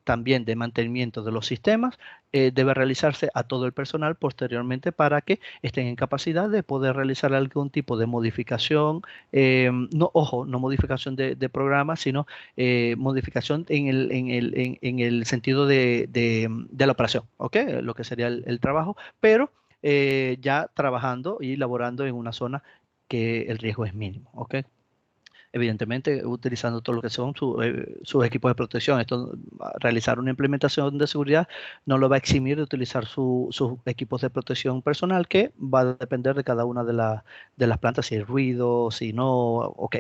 también de mantenimiento de los sistemas debe realizarse a todo el personal posteriormente para que estén en capacidad de poder realizar algún tipo de modificación, no, ojo, no modificación de programa, sino modificación en el sentido de la operación, ¿ok? Lo que sería el trabajo, pero ya trabajando y laborando en una zona que el riesgo es mínimo, ¿ok? Evidentemente utilizando todo lo que son sus equipos de protección. Realizar una implementación de seguridad no lo va a eximir de utilizar sus equipos de protección personal, que va a depender de cada una de las plantas, si hay ruido, si no, ok,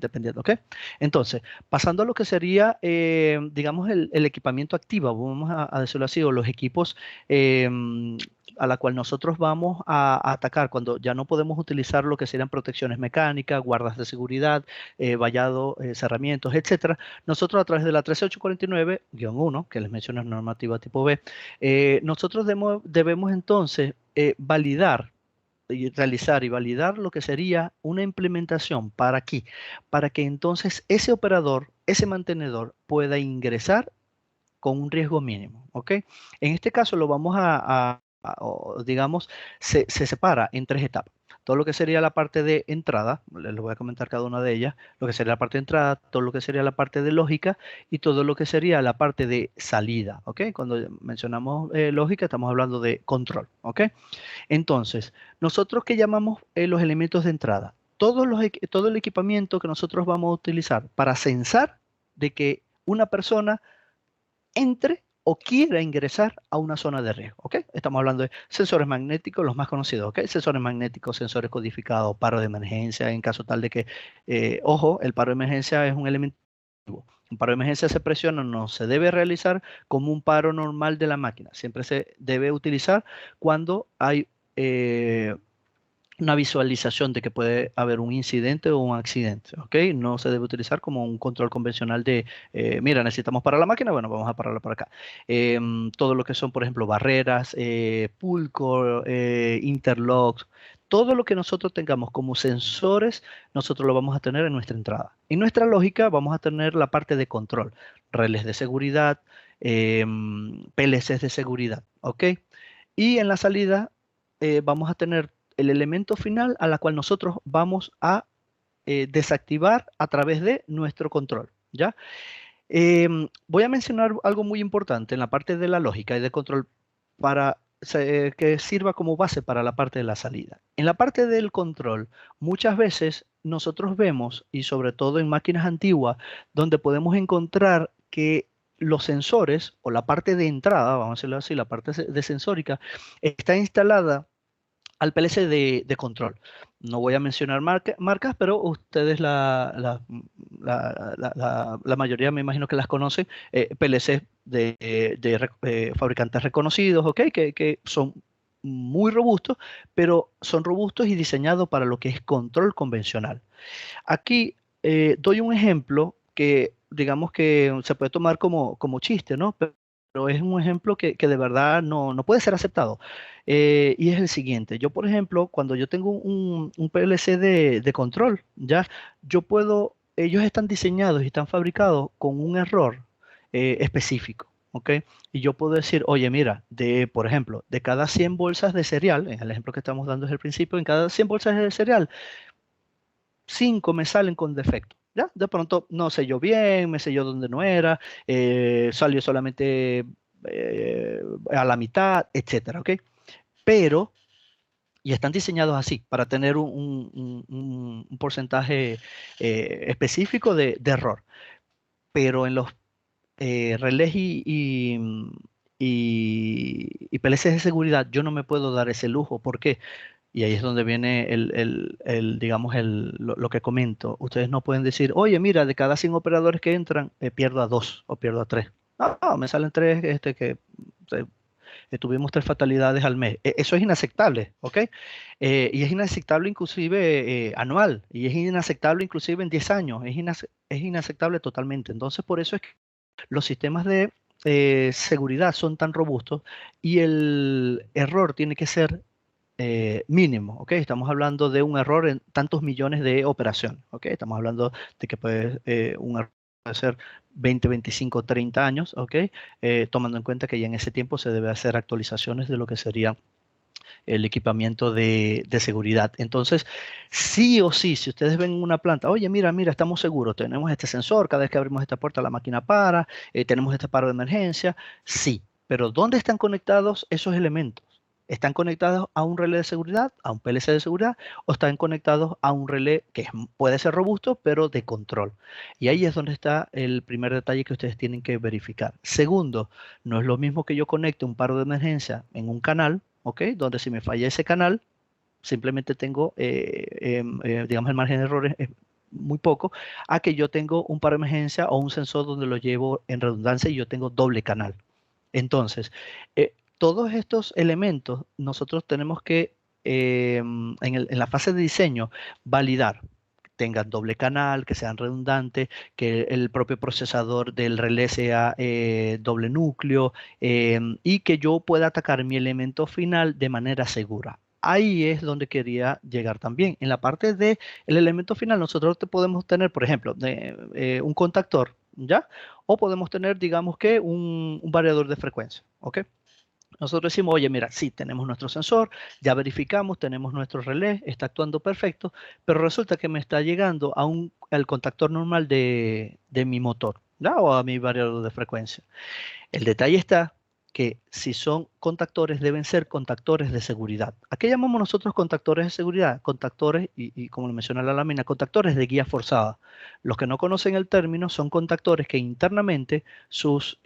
dependiendo, ok. Entonces, pasando a lo que sería, digamos, el equipamiento activo, vamos a decirlo así, o los equipos a la cual nosotros vamos a atacar cuando ya no podemos utilizar lo que serían protecciones mecánicas, guardas de seguridad, vallado, cerramientos, etcétera. Nosotros a través de la 13849-1, que les menciono es normativa tipo B, nosotros debemos entonces validar y realizar y validar lo que sería una implementación. ¿Para qué? Para que entonces ese operador, ese mantenedor pueda ingresar con un riesgo mínimo, ¿ok? En este caso lo vamos o digamos, se separa en tres etapas. Todo lo que sería la parte de entrada, les voy a comentar cada una de ellas, lo que sería la parte de entrada, todo lo que sería la parte de lógica y todo lo que sería la parte de salida, ¿ok? Cuando mencionamos lógica estamos hablando de control, ¿ok? Entonces, nosotros que llamamos los elementos de entrada, todo el equipamiento que nosotros vamos a utilizar para censar de que una persona entre o quiera ingresar a una zona de riesgo, ¿ok? Estamos hablando de sensores magnéticos, los más conocidos, ¿ok? Sensores magnéticos, sensores codificados, paro de emergencia, en caso tal de que, ojo, el paro de emergencia es un elemento. Un paro de emergencia se presiona, no se debe realizar como un paro normal de la máquina. Siempre se debe utilizar cuando hay una visualización de que puede haber un incidente o un accidente, ¿ok? No se debe utilizar como un control convencional de, mira, necesitamos parar la máquina, bueno, vamos a pararla por acá. Todo lo que son, por ejemplo, barreras, pull core, interlocks, todo lo que nosotros tengamos como sensores, nosotros lo vamos a tener en nuestra entrada. En nuestra lógica vamos a tener la parte de control, relés de seguridad, PLCs de seguridad, ¿ok? Y en la salida vamos a tener el elemento final a la cual nosotros vamos a desactivar a través de nuestro control, ¿ya? Voy a mencionar algo muy importante en la parte de la lógica y de control para que sirva como base para la parte de la salida. En la parte del control, muchas veces nosotros vemos, y sobre todo en máquinas antiguas, donde podemos encontrar que los sensores o la parte de entrada, vamos a decirlo así, la parte de sensórica, está instalada al PLC de control. No voy a mencionar marcas, pero ustedes la mayoría me imagino que las conocen, PLC de fabricantes reconocidos, ¿ok? Que son muy robustos, pero son robustos y diseñados para lo que es control convencional. Aquí doy un ejemplo que digamos que se puede tomar como chiste, ¿no? Pero es un ejemplo que de verdad no puede ser aceptado. Y es el siguiente. Yo, por ejemplo, cuando yo tengo un PLC de control, ya, ellos están diseñados y están fabricados con un error específico. ¿Ok? Y yo puedo decir, oye, mira, por ejemplo, de cada 100 bolsas de cereal, en el ejemplo que estamos dando desde el principio, en cada 100 bolsas de cereal, 5 me salen con defecto. ¿Ya? De pronto no selló bien, me selló donde no era, salió solamente a la mitad, etcétera, ¿ok? Pero, y están diseñados así, para tener un porcentaje específico de error. Pero en los relés y PLCs de seguridad, yo no me puedo dar ese lujo. ¿Por qué? Y ahí es donde viene digamos, lo que comento. Ustedes no pueden decir, oye, mira, de cada 100 operadores que entran, pierdo a 2 o pierdo a 3. No, me salen 3 eh, tuvimos 3 fatalidades al mes. Eso es inaceptable, ¿ok? Y es inaceptable inclusive anual, y es inaceptable inclusive en 10 años, es inaceptable totalmente. Entonces, por eso es que los sistemas de seguridad son tan robustos y el error tiene que ser mínimo, ¿ok? Estamos hablando de un error en tantos millones de operaciones, ¿ok? Estamos hablando de que un error puede ser 20, 25, 30 años, ¿ok? Tomando en cuenta que ya en ese tiempo se debe hacer actualizaciones de lo que sería el equipamiento de seguridad. Entonces, sí o sí, si ustedes ven una planta, oye, mira, estamos seguros, tenemos este sensor, cada vez que abrimos esta puerta la máquina para, tenemos este paro de emergencia, sí, pero ¿dónde están conectados esos elementos? ¿Están conectados a un relé de seguridad, a un PLC de seguridad, o están conectados a un relé puede ser robusto, pero de control? Y ahí es donde está el primer detalle que ustedes tienen que verificar. Segundo, no es lo mismo que yo conecte un paro de emergencia en un canal, ¿ok? Donde si me falla ese canal, simplemente tengo, digamos, el margen de error es muy poco, a que yo tengo un paro de emergencia o un sensor donde lo llevo en redundancia y yo tengo doble canal. Entonces, todos estos elementos nosotros tenemos que, en la fase de diseño, validar tengan doble canal, que sean redundantes, que el propio procesador del relé sea doble núcleo y que yo pueda atacar mi elemento final de manera segura. ahí es donde quería llegar también. En la parte de el elemento final, nosotros te podemos tener, por ejemplo, un contactor, ¿ya? O podemos tener, digamos que, un variador de frecuencia, ¿ok? Nosotros decimos, oye, mira, sí, tenemos nuestro sensor, ya verificamos, tenemos nuestro relé, está actuando perfecto, pero resulta que me está llegando al contactor normal de mi motor, ¿ya? O a mi variador de frecuencia. El detalle está que si son contactores, deben ser contactores de seguridad. ¿A qué llamamos nosotros contactores de seguridad? Contactores, y como lo menciona la lámina, contactores de guía forzada. Los que no conocen el término son contactores que internamente sus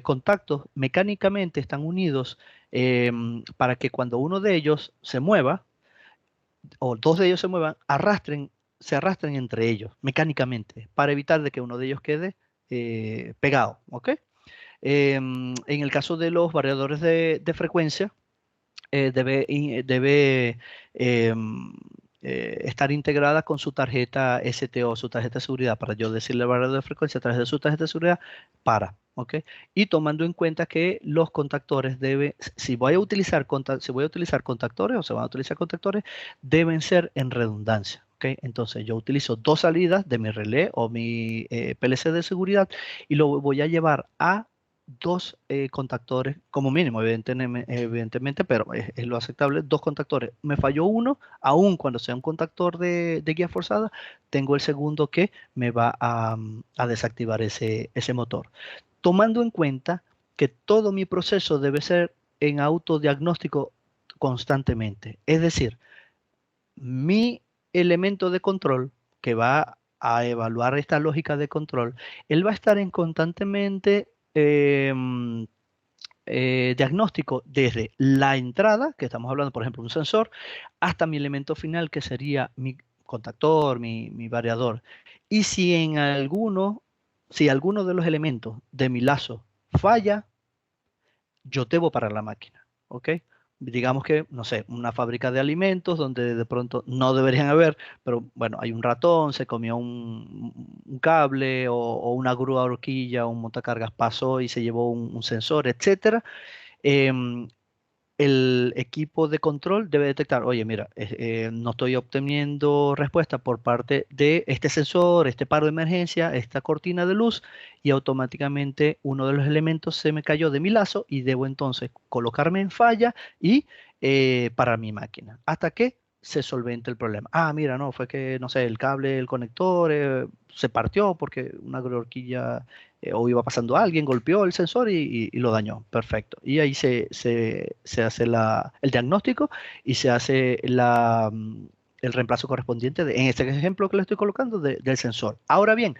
contactos mecánicamente están unidos para que cuando uno de ellos se mueva, o dos de ellos se muevan, se arrastren entre ellos mecánicamente, para evitar de que uno de ellos quede pegado, ¿ok? En el caso de los variadores de frecuencia, debe estar integrada con su tarjeta STO, su tarjeta de seguridad, para yo decirle al variador de frecuencia a través de su tarjeta de seguridad, ¿ok? Y tomando en cuenta que los contactores si voy a utilizar contactores o se van a utilizar contactores, deben ser en redundancia. ¿Ok? Entonces yo utilizo dos salidas de mi relé o mi PLC de seguridad y lo voy a llevar a dos contactores, como mínimo, evidentemente, pero es lo aceptable, dos contactores. Me falló uno, aun cuando sea un contactor de guía forzada, tengo el segundo que me va a desactivar ese motor. Tomando en cuenta que todo mi proceso debe ser en autodiagnóstico constantemente. Es decir, mi elemento de control que va a evaluar esta lógica de control, él va a estar en constantemente diagnóstico desde la entrada, que estamos hablando, por ejemplo, un sensor, hasta mi elemento final, que sería mi contactor, mi variador. Y si alguno de los elementos de mi lazo falla, yo debo parar la máquina, ¿ok? Digamos que, no sé, una fábrica de alimentos donde de pronto no deberían haber, pero bueno, hay un ratón, se comió un cable o una grúa horquilla, un montacargas pasó y se llevó un sensor, etcétera. Em, el equipo de control debe detectar, oye, mira, no estoy obteniendo respuesta por parte de este sensor, este paro de emergencia, esta cortina de luz, y automáticamente uno de los elementos se me cayó de mi lazo y debo entonces colocarme en falla y parar mi máquina hasta que se solvente el problema. Ah, mira, no, fue que, no sé, el cable, el conector se partió porque una horquilla o iba pasando alguien, golpeó el sensor y lo dañó. Perfecto. Y ahí se hace el diagnóstico y se hace el reemplazo correspondiente, en este ejemplo que le estoy colocando, del sensor. Ahora bien,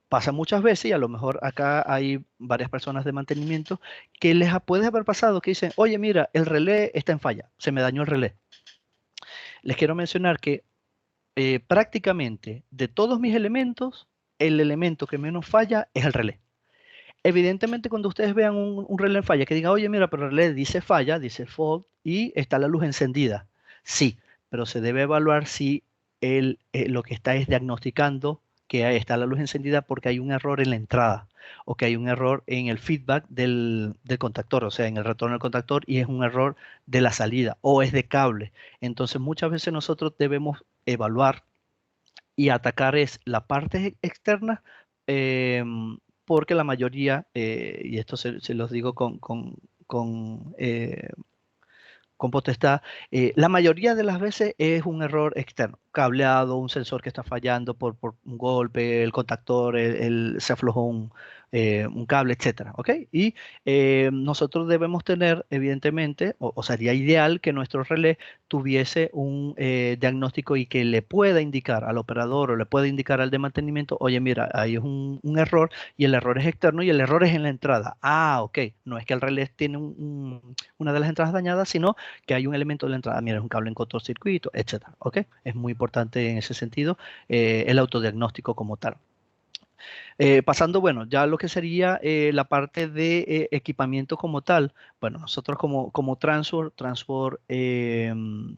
pasa muchas veces, y a lo mejor acá hay varias personas de mantenimiento, que puede haber pasado que dicen, oye, mira, el relé está en falla, se me dañó el relé. Les quiero mencionar que prácticamente de todos mis elementos, el elemento que menos falla es el relé. Evidentemente, cuando ustedes vean un relé en falla, que diga, oye, mira, pero el relé dice falla, dice fault, y está la luz encendida. Sí, pero se debe evaluar si lo que está es diagnosticando que ahí está la luz encendida porque hay un error en la entrada o que hay un error en el feedback del contactor, o sea, en el retorno del contactor, y es un error de la salida o es de cable. Entonces, muchas veces nosotros debemos evaluar y atacar es la parte externa, porque la mayoría, y esto se los digo con potestad, la mayoría de las veces es un error externo, cableado, un sensor que está fallando por un golpe, el contactor, se aflojó un cable, etcétera, ¿ok? Y nosotros debemos tener, evidentemente, o sería ideal que nuestro relé tuviese un diagnóstico y que le pueda indicar al operador o le pueda indicar al de mantenimiento, oye, mira, ahí es un error y el error es externo y el error es en la entrada. Ah, ok, no es que el relé tiene una de las entradas dañadas, sino que hay un elemento de la entrada, mira, es un cable en cortocircuito, etcétera, ¿ok? Es muy importante en ese sentido el autodiagnóstico como tal. Pasando, bueno, ya lo que sería la parte de equipamiento como tal. Bueno, nosotros como Transworld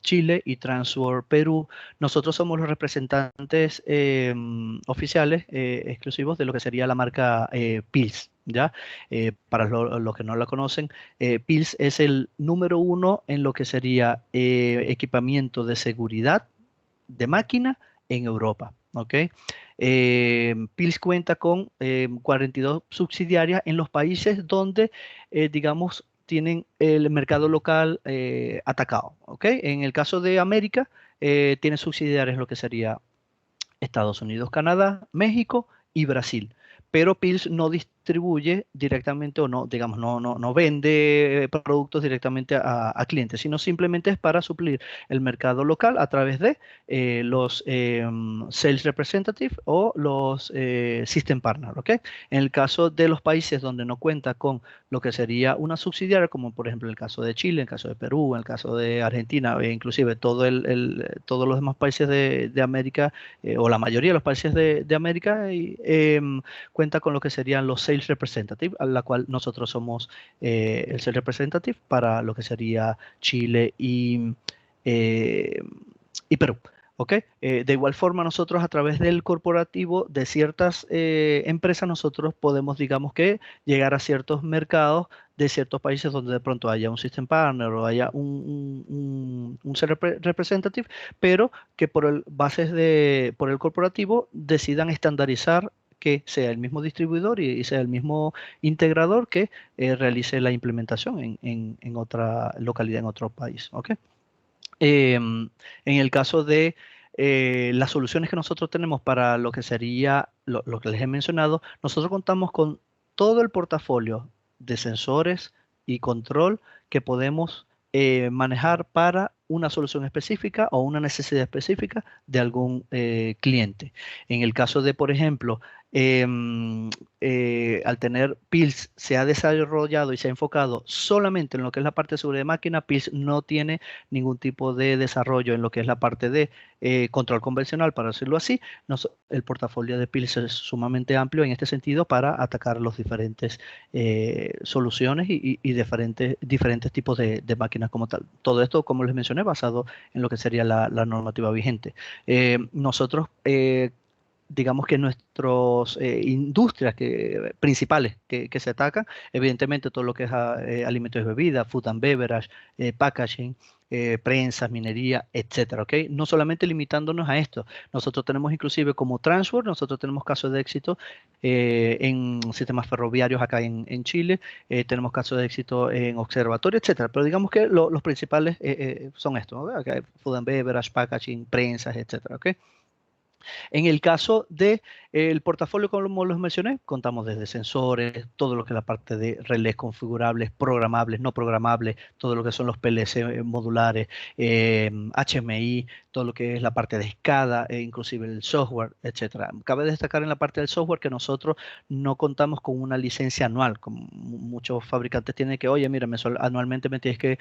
Chile y Transworld Perú, nosotros somos los representantes oficiales exclusivos de lo que sería la marca Pils, ¿ya? Para los que no la conocen, Pils es el número uno en lo que sería equipamiento de seguridad de máquina en Europa. ¿Ok? Pils cuenta con 42 subsidiarias en los países donde, digamos, tienen el mercado local atacado. ¿Ok? En el caso de América, tiene subsidiarias lo que sería Estados Unidos, Canadá, México y Brasil. Pero Pils no distribuye directamente o no, digamos, no vende productos directamente a clientes, sino simplemente es para suplir el mercado local a través de los sales representative o los system partner, ¿ok? En el caso de los países donde no cuenta con lo que sería una subsidiaria, como por ejemplo el caso de Chile, el caso de Perú, el caso de Argentina, e inclusive todos los demás países de América, o la mayoría de los países de América, cuenta con lo que serían los sales representative, a la cual nosotros somos el sales representative para lo que sería Chile eh, y Perú. ¿Ok? De igual forma, nosotros a través del corporativo de ciertas empresas, nosotros podemos, digamos que, llegar a ciertos mercados de ciertos países donde de pronto haya un system partner o haya un sales representative, pero que por el corporativo decidan estandarizar que sea el mismo distribuidor y sea el mismo integrador que realice la implementación en otra localidad, en otro país. ¿Ok? En el caso de las soluciones que nosotros tenemos para lo que sería lo que les he mencionado, nosotros contamos con todo el portafolio de sensores y control que podemos manejar para una solución específica o una necesidad específica de algún cliente. En el caso de, por ejemplo, al tener Pils se ha desarrollado y se ha enfocado solamente en lo que es la parte de seguridad de máquina. Pils no tiene ningún tipo de desarrollo en lo que es la parte de control convencional, para decirlo así. El portafolio de Pils es sumamente amplio en este sentido para atacar los diferentes soluciones y diferentes tipos de máquinas como tal. Todo esto, como les mencioné, basado en lo que sería la normativa vigente. Nosotros digamos que nuestras industrias principales que se atacan, evidentemente todo lo que es alimentos y bebidas, food and beverage, packaging, prensas, minería, etcétera, ¿ok? No solamente limitándonos a esto, nosotros tenemos inclusive como Transworld, nosotros tenemos casos de éxito en sistemas ferroviarios acá en Chile, tenemos casos de éxito en observatorio, etcétera, pero digamos que los principales son estos, ¿no? Acá food and beverage, packaging, prensas, etcétera, ¿ok? En el caso de el portafolio, como los mencioné, contamos desde sensores, todo lo que es la parte de relés configurables, programables, no programables, todo lo que son los PLC modulares, HMI, todo lo que es la parte de SCADA, inclusive el software, etcétera. Cabe destacar en la parte del software que nosotros no contamos con una licencia anual, como muchos fabricantes tienen que, oye, mira, anualmente me tienes que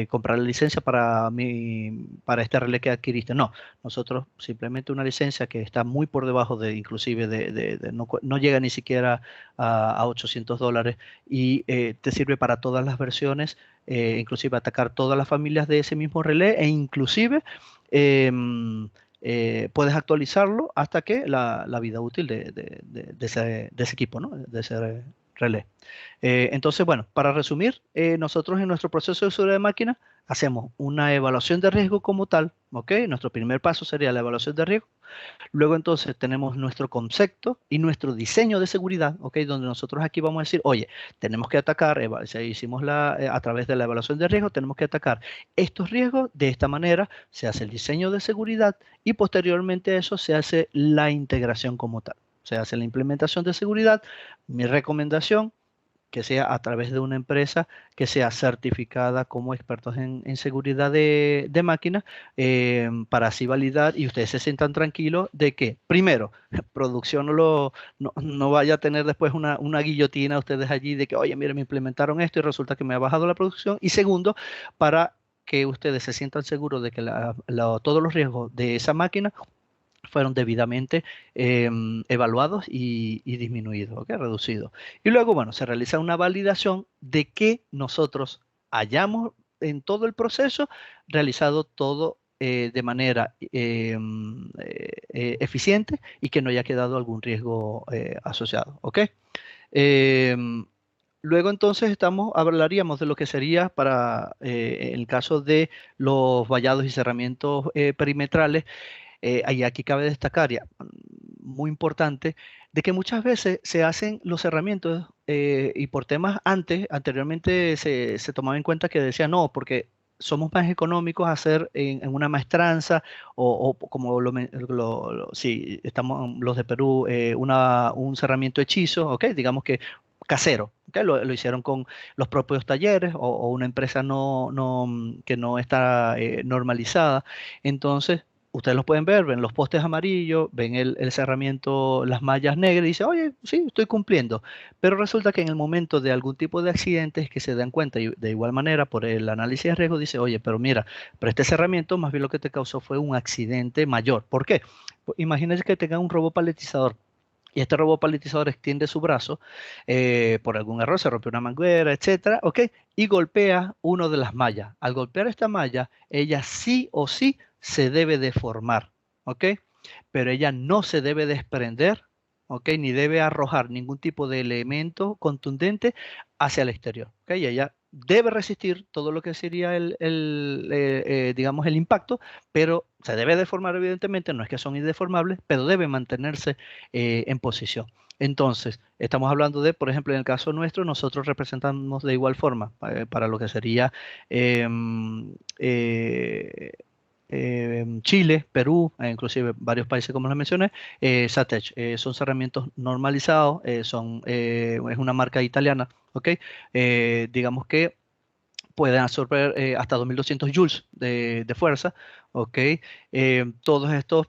comprar la licencia para este relé que adquiriste. No, nosotros simplemente una licencia que está muy por debajo de inclusive no llega ni siquiera a $800 y te sirve para todas las versiones, inclusive atacar todas las familias de ese mismo relé e inclusive puedes actualizarlo hasta que la vida útil de ese equipo, ¿no? De ese relé. Entonces, bueno, para resumir, nosotros en nuestro proceso de seguridad de máquina hacemos una evaluación de riesgo como tal, ¿ok? Nuestro primer paso sería la evaluación de riesgo. Luego entonces tenemos nuestro concepto y nuestro diseño de seguridad, ¿ok? Donde nosotros aquí vamos a decir, oye, tenemos que atacar, si hicimos a través de la evaluación de riesgo, tenemos que atacar estos riesgos de esta manera, se hace el diseño de seguridad y posteriormente a eso se hace la integración como tal. Se hace la implementación de seguridad. Mi recomendación, que sea a través de una empresa que sea certificada como expertos en seguridad de máquinas, para así validar y ustedes se sientan tranquilos de que, primero, producción no vaya a tener después una guillotina ustedes allí de que, oye, mire, me implementaron esto y resulta que me ha bajado la producción. Y segundo, para que ustedes se sientan seguros de que todos los riesgos de esa máquina fueron debidamente evaluados y disminuidos, ¿ok? Reducidos. Y luego, bueno, se realiza una validación de que nosotros hayamos en todo el proceso realizado todo de manera eficiente y que no haya quedado algún riesgo asociado, ¿ok? Em, Luego entonces hablaríamos de lo que sería para el caso de los vallados y cerramientos perimetrales. Y aquí cabe destacar, ya, muy importante, de que muchas veces se hacen los cerramientos y por temas anteriormente se tomaba en cuenta que decía no, porque somos más económicos hacer en una maestranza o como sí, estamos los de Perú, un cerramiento hechizo, ¿ok? Digamos que casero, ¿ok? Lo hicieron con los propios talleres o una empresa que no está normalizada. Entonces, ustedes los pueden ver, ven los postes amarillos, ven el cerramiento, las mallas negras y dicen, oye, sí, estoy cumpliendo. Pero resulta que en el momento de algún tipo de accidentes que se dan cuenta y de igual manera por el análisis de riesgo dice, oye, pero mira, pero este cerramiento más bien lo que te causó fue un accidente mayor. ¿Por qué? Pues imagínense que tengan un robo paletizador y este robot paletizador extiende su brazo por algún error, se rompe una manguera, etcétera, ¿ok? Y golpea uno de las mallas. Al golpear esta malla, ella sí o sí se debe deformar, ¿ok? Pero ella no se debe desprender, ¿ok? Ni debe arrojar ningún tipo de elemento contundente hacia el exterior, ¿ok? Y ella debe resistir todo lo que sería digamos, el impacto, pero se debe deformar evidentemente, no es que son indeformables, pero debe mantenerse en posición. Entonces, estamos hablando de, por ejemplo, en el caso nuestro, nosotros representamos de igual forma para lo que sería em, eh, Chile, Perú, inclusive varios países como les mencioné, Satech, son cerramientos normalizados, es una marca italiana, ¿ok? Digamos que pueden absorber hasta 2200 joules de fuerza, ¿ok? Todos estos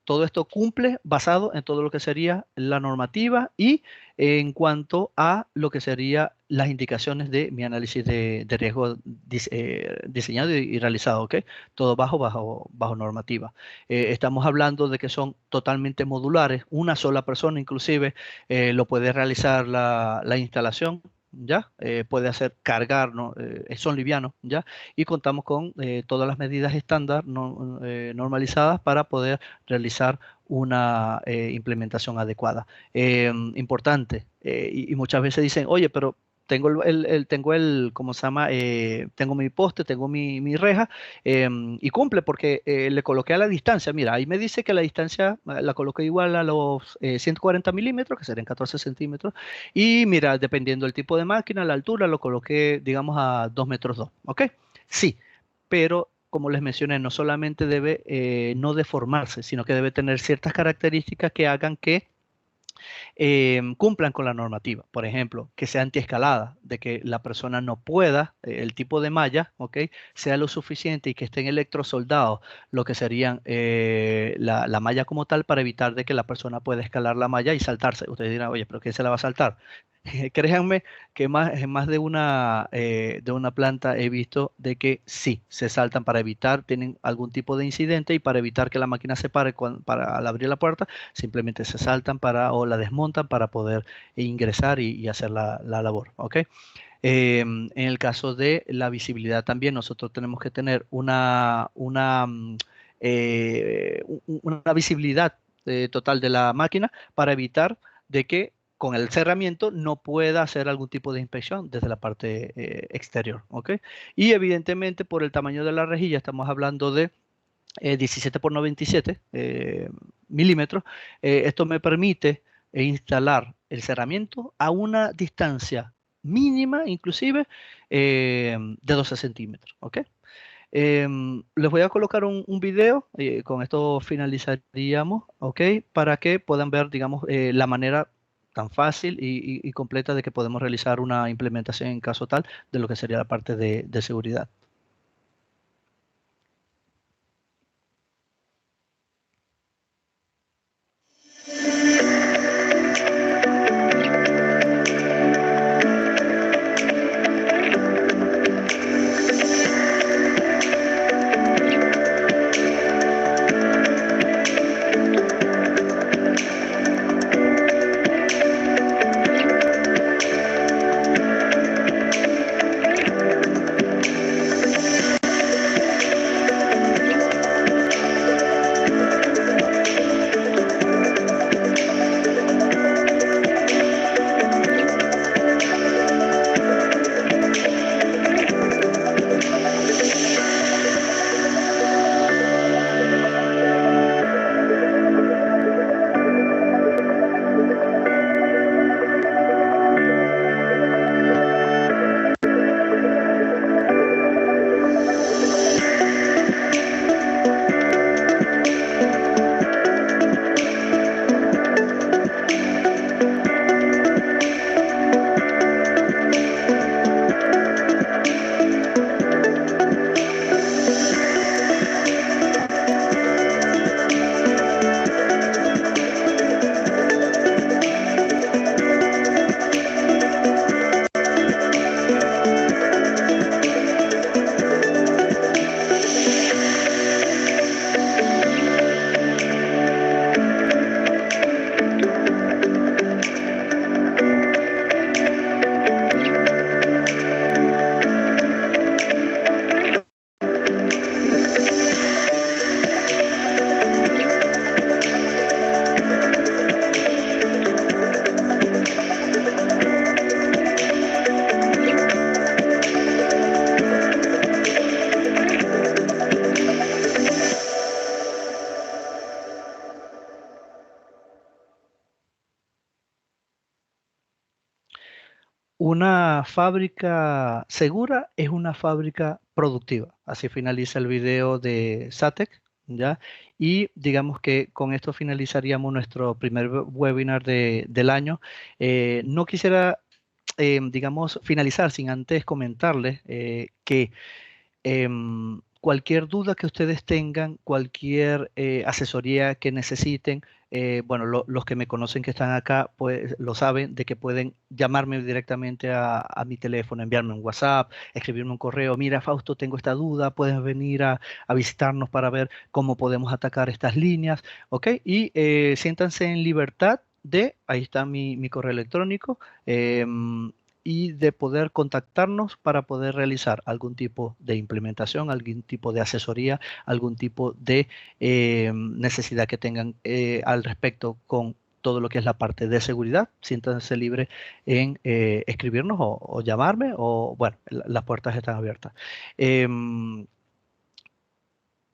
todo esto cumple basado en todo lo que sería la normativa y en cuanto a lo que sería las indicaciones de mi análisis de riesgo diseñado y realizado, ¿ok? Todo bajo normativa. Estamos hablando de que son totalmente modulares, una sola persona inclusive lo puede realizar la instalación. ¿Ya? Puede hacer cargar, ¿no? Son livianos, ¿ya? Y contamos con todas las medidas estándar normalizadas para poder realizar una implementación adecuada. Importante, y muchas veces dicen, oye, pero ¿cómo se llama? Tengo mi poste, tengo mi reja y cumple porque le coloqué a la distancia. Mira, ahí me dice que la distancia la coloqué igual a los 140 milímetros, que serían 14 centímetros. Y mira, dependiendo del tipo de máquina, la altura, lo coloqué, digamos, a 2 metros 2, ¿ok? Sí, pero como les mencioné, no solamente debe no deformarse, sino que debe tener ciertas características que hagan que cumplan con la normativa. Por ejemplo, que sea antiescalada, de que la persona no pueda, el tipo de malla, ¿ok? Sea lo suficiente y que estén electrosoldados, lo que serían la malla como tal, para evitar de que la persona pueda escalar la malla y saltarse. Ustedes dirán, oye, ¿pero quién se la va a saltar? Créanme que en más de una planta he visto de que sí, se saltan para evitar, tienen algún tipo de incidente y para evitar que la máquina se pare al abrir la puerta, simplemente se saltan o la desmontan para poder ingresar y hacer la labor, ¿ok? En el caso de la visibilidad también, nosotros tenemos que tener una visibilidad total de la máquina para evitar de que con el cerramiento no pueda hacer algún tipo de inspección desde la parte exterior, ¿ok? Y evidentemente por el tamaño de la rejilla estamos hablando de 17 por 97 milímetros. Esto me permite instalar el cerramiento a una distancia mínima, inclusive, de 12 centímetros. ¿Ok? Les voy a colocar un video, con esto finalizaríamos, ¿ok? Para que puedan ver, digamos, la manera tan fácil y completa de que podemos realizar una implementación en caso tal de lo que sería la parte de seguridad. Una fábrica segura es una fábrica productiva. Así finaliza el video de SATEC, ¿ya? Y digamos que con esto finalizaríamos nuestro primer webinar del año. No quisiera, digamos, finalizar sin antes comentarles que cualquier duda que ustedes tengan, cualquier asesoría que necesiten, bueno, los que me conocen que están acá, pues lo saben de que pueden llamarme directamente a mi teléfono, enviarme un WhatsApp, escribirme un correo. Mira, Fausto, tengo esta duda, puedes venir a visitarnos para ver cómo podemos atacar estas líneas, ¿ok? Y siéntanse en libertad de, ahí está mi correo electrónico. Y de poder contactarnos para poder realizar algún tipo de implementación, algún tipo de asesoría, algún tipo de necesidad que tengan al respecto con todo lo que es la parte de seguridad. Siéntanse libre en escribirnos o llamarme o, bueno, las puertas están abiertas.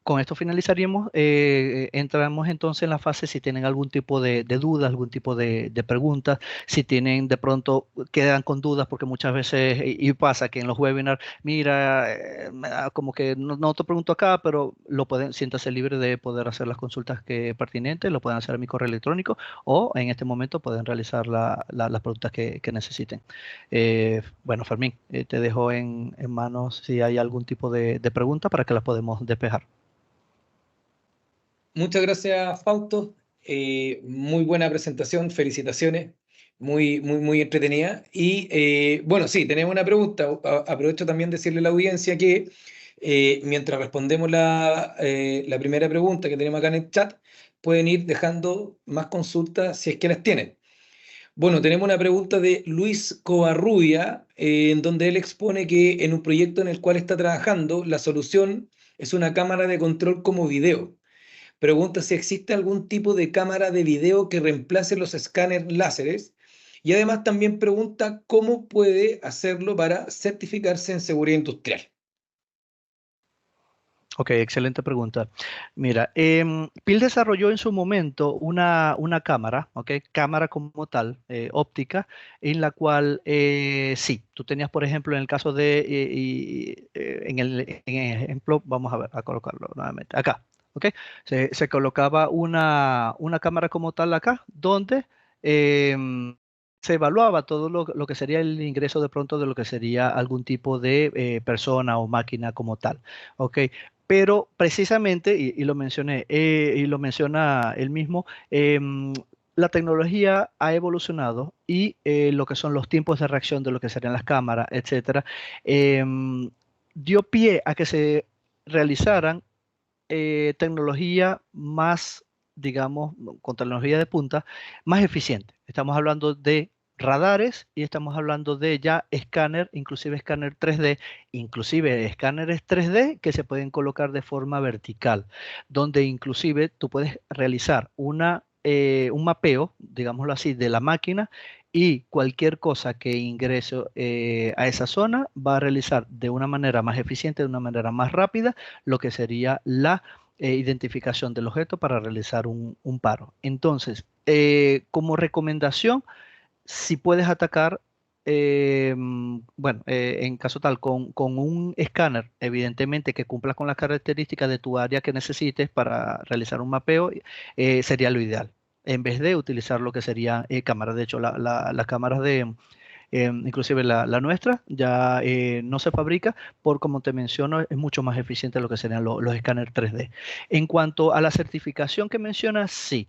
Con esto finalizaríamos. Entramos entonces en la fase si tienen algún tipo de dudas, algún tipo de preguntas, si tienen de pronto, quedan con dudas, porque muchas veces, y pasa que en los webinars, mira, me da como que no te pregunto acá, pero lo pueden, siéntase libre de poder hacer las consultas pertinentes, lo pueden hacer a mi correo electrónico o en este momento pueden realizar las preguntas que necesiten. Bueno, Fermín, te dejo en manos si hay algún tipo de pregunta para que las podamos despejar. Muchas gracias, Fausto. Muy buena presentación, felicitaciones. Muy entretenida. Y bueno, sí, tenemos una pregunta. Aprovecho también de decirle a la audiencia que mientras respondemos la primera pregunta que tenemos acá en el chat, pueden ir dejando más consultas si es que las tienen. Bueno, tenemos una pregunta de Luis Covarrubia, en donde él expone que en un proyecto en el cual está trabajando, la solución es una cámara de control como video. Pregunta si existe algún tipo de cámara de video que reemplace los escáneres láseres. Y además también pregunta cómo puede hacerlo para certificarse en seguridad industrial. Ok, excelente pregunta. Mira, PIL desarrolló en su momento una cámara, ok, cámara como tal, óptica, en la cual sí, tú tenías, por ejemplo, en el caso de, en el ejemplo, vamos a ver, a colocarlo nuevamente, acá, ok, se colocaba una cámara como tal acá, donde se evaluaba todo lo que sería el ingreso de pronto de lo que sería algún tipo de persona o máquina como tal, ok. Pero precisamente, y lo mencioné, y lo menciona él mismo, la tecnología ha evolucionado y lo que son los tiempos de reacción de lo que serían las cámaras, etcétera, dio pie a que se realizaran tecnología más, digamos, con tecnología de punta, más eficiente. Estamos hablando de radares y estamos hablando de ya escáner, inclusive escáner 3D, inclusive escáneres 3D que se pueden colocar de forma vertical, donde inclusive tú puedes realizar un mapeo, digámoslo así, de la máquina y cualquier cosa que ingrese a esa zona va a realizar de una manera más eficiente, de una manera más rápida, lo que sería la identificación del objeto para realizar un paro. Entonces, como recomendación, si puedes atacar, bueno, en caso tal, con un escáner, evidentemente que cumpla con las características de tu área que necesites para realizar un mapeo, sería lo ideal. En vez de utilizar lo que sería cámaras. De hecho, las cámaras inclusive la nuestra ya no se fabrica por, como te menciono, es mucho más eficiente lo que serían los escáneres 3D. En cuanto a la certificación que mencionas, sí.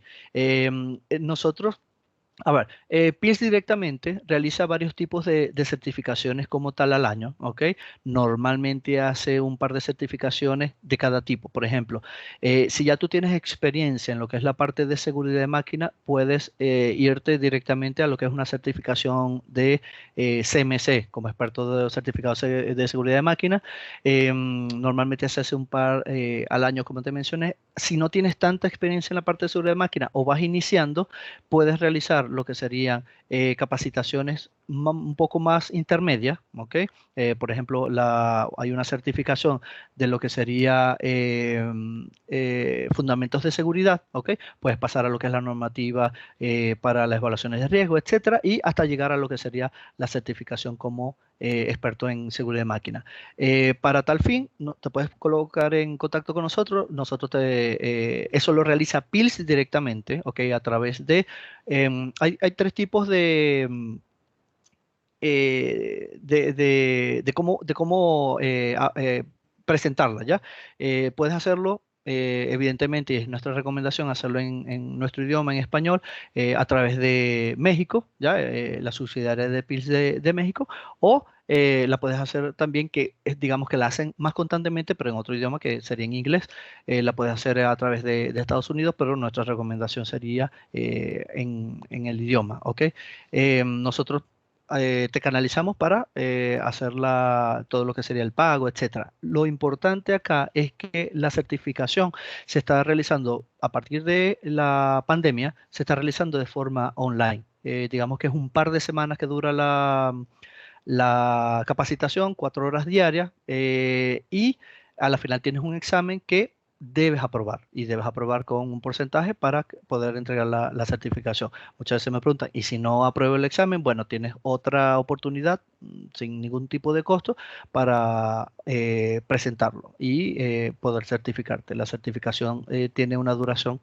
Nosotros a ver, PILS directamente realiza varios tipos de certificaciones como tal al año, ¿ok? Normalmente hace un par de certificaciones de cada tipo. Por ejemplo, si ya tú tienes experiencia en lo que es la parte de seguridad de máquina, puedes irte directamente a lo que es una certificación de CMC, como experto de certificados de seguridad de máquina. Normalmente se hace un par al año, como te mencioné. Si no tienes tanta experiencia en la parte de seguridad de máquina o vas iniciando, puedes realizar lo que serían capacitaciones un poco más intermedia, ¿ok? Por ejemplo, hay una certificación de lo que sería fundamentos de seguridad, ¿ok? Puedes pasar a lo que es la normativa para las evaluaciones de riesgo, etcétera, y hasta llegar a lo que sería la certificación como experto en seguridad de máquina. Para tal fin, te puedes colocar en contacto con nosotros. Eso lo realiza PILS directamente, ¿ok? A través de... hay tres tipos de cómo presentarla, ¿ya? Puedes hacerlo, evidentemente, y es nuestra recomendación hacerlo en nuestro idioma, en español, a través de México, ¿ya? La subsidiaria de PILS de México, o la puedes hacer también, digamos que la hacen más constantemente, pero en otro idioma que sería en inglés. La puedes hacer a través de Estados Unidos, pero nuestra recomendación sería en el idioma, ¿ok? Nosotros te canalizamos para hacer todo lo que sería el pago, etcétera. Lo importante acá es que la certificación se está realizando a partir de la pandemia, se está realizando de forma online. Digamos que es un par de semanas que dura la capacitación, 4 horas diarias, y a la final tienes un examen que debes aprobar y debes aprobar con un porcentaje para poder entregar la certificación. Muchas veces me preguntan, ¿y si no apruebo el examen? Bueno, tienes otra oportunidad sin ningún tipo de costo para presentarlo y poder certificarte. La certificación tiene una duración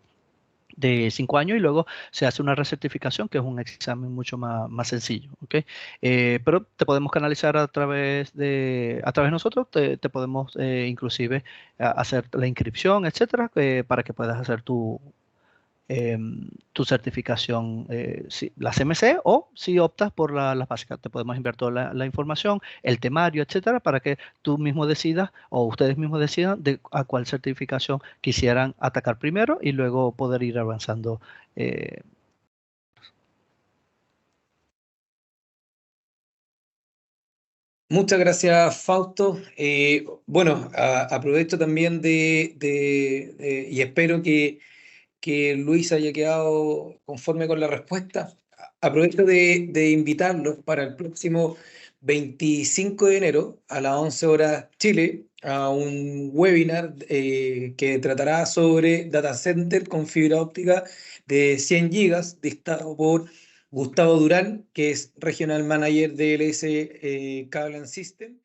de 5 años y luego se hace una recertificación, que es un examen mucho más sencillo, ¿ok? Pero te podemos canalizar a través de nosotros, te podemos inclusive hacer la inscripción, etcétera, para que puedas hacer tu certificación, la CMC, o si optas por las básicas, te podemos enviar toda la información, el temario, etcétera, para que tú mismo decidas o ustedes mismos decidan a cuál certificación quisieran atacar primero y luego poder ir avanzando. eh, Muchas gracias, Fausto. Bueno, aprovecho también y espero que Luis haya quedado conforme con la respuesta. Aprovecho de invitarlos para el próximo 25 de enero a las 11 horas Chile a un webinar que tratará sobre data center con fibra óptica de 100 gigas, dictado por Gustavo Durán, que es Regional Manager de LS Cable and System.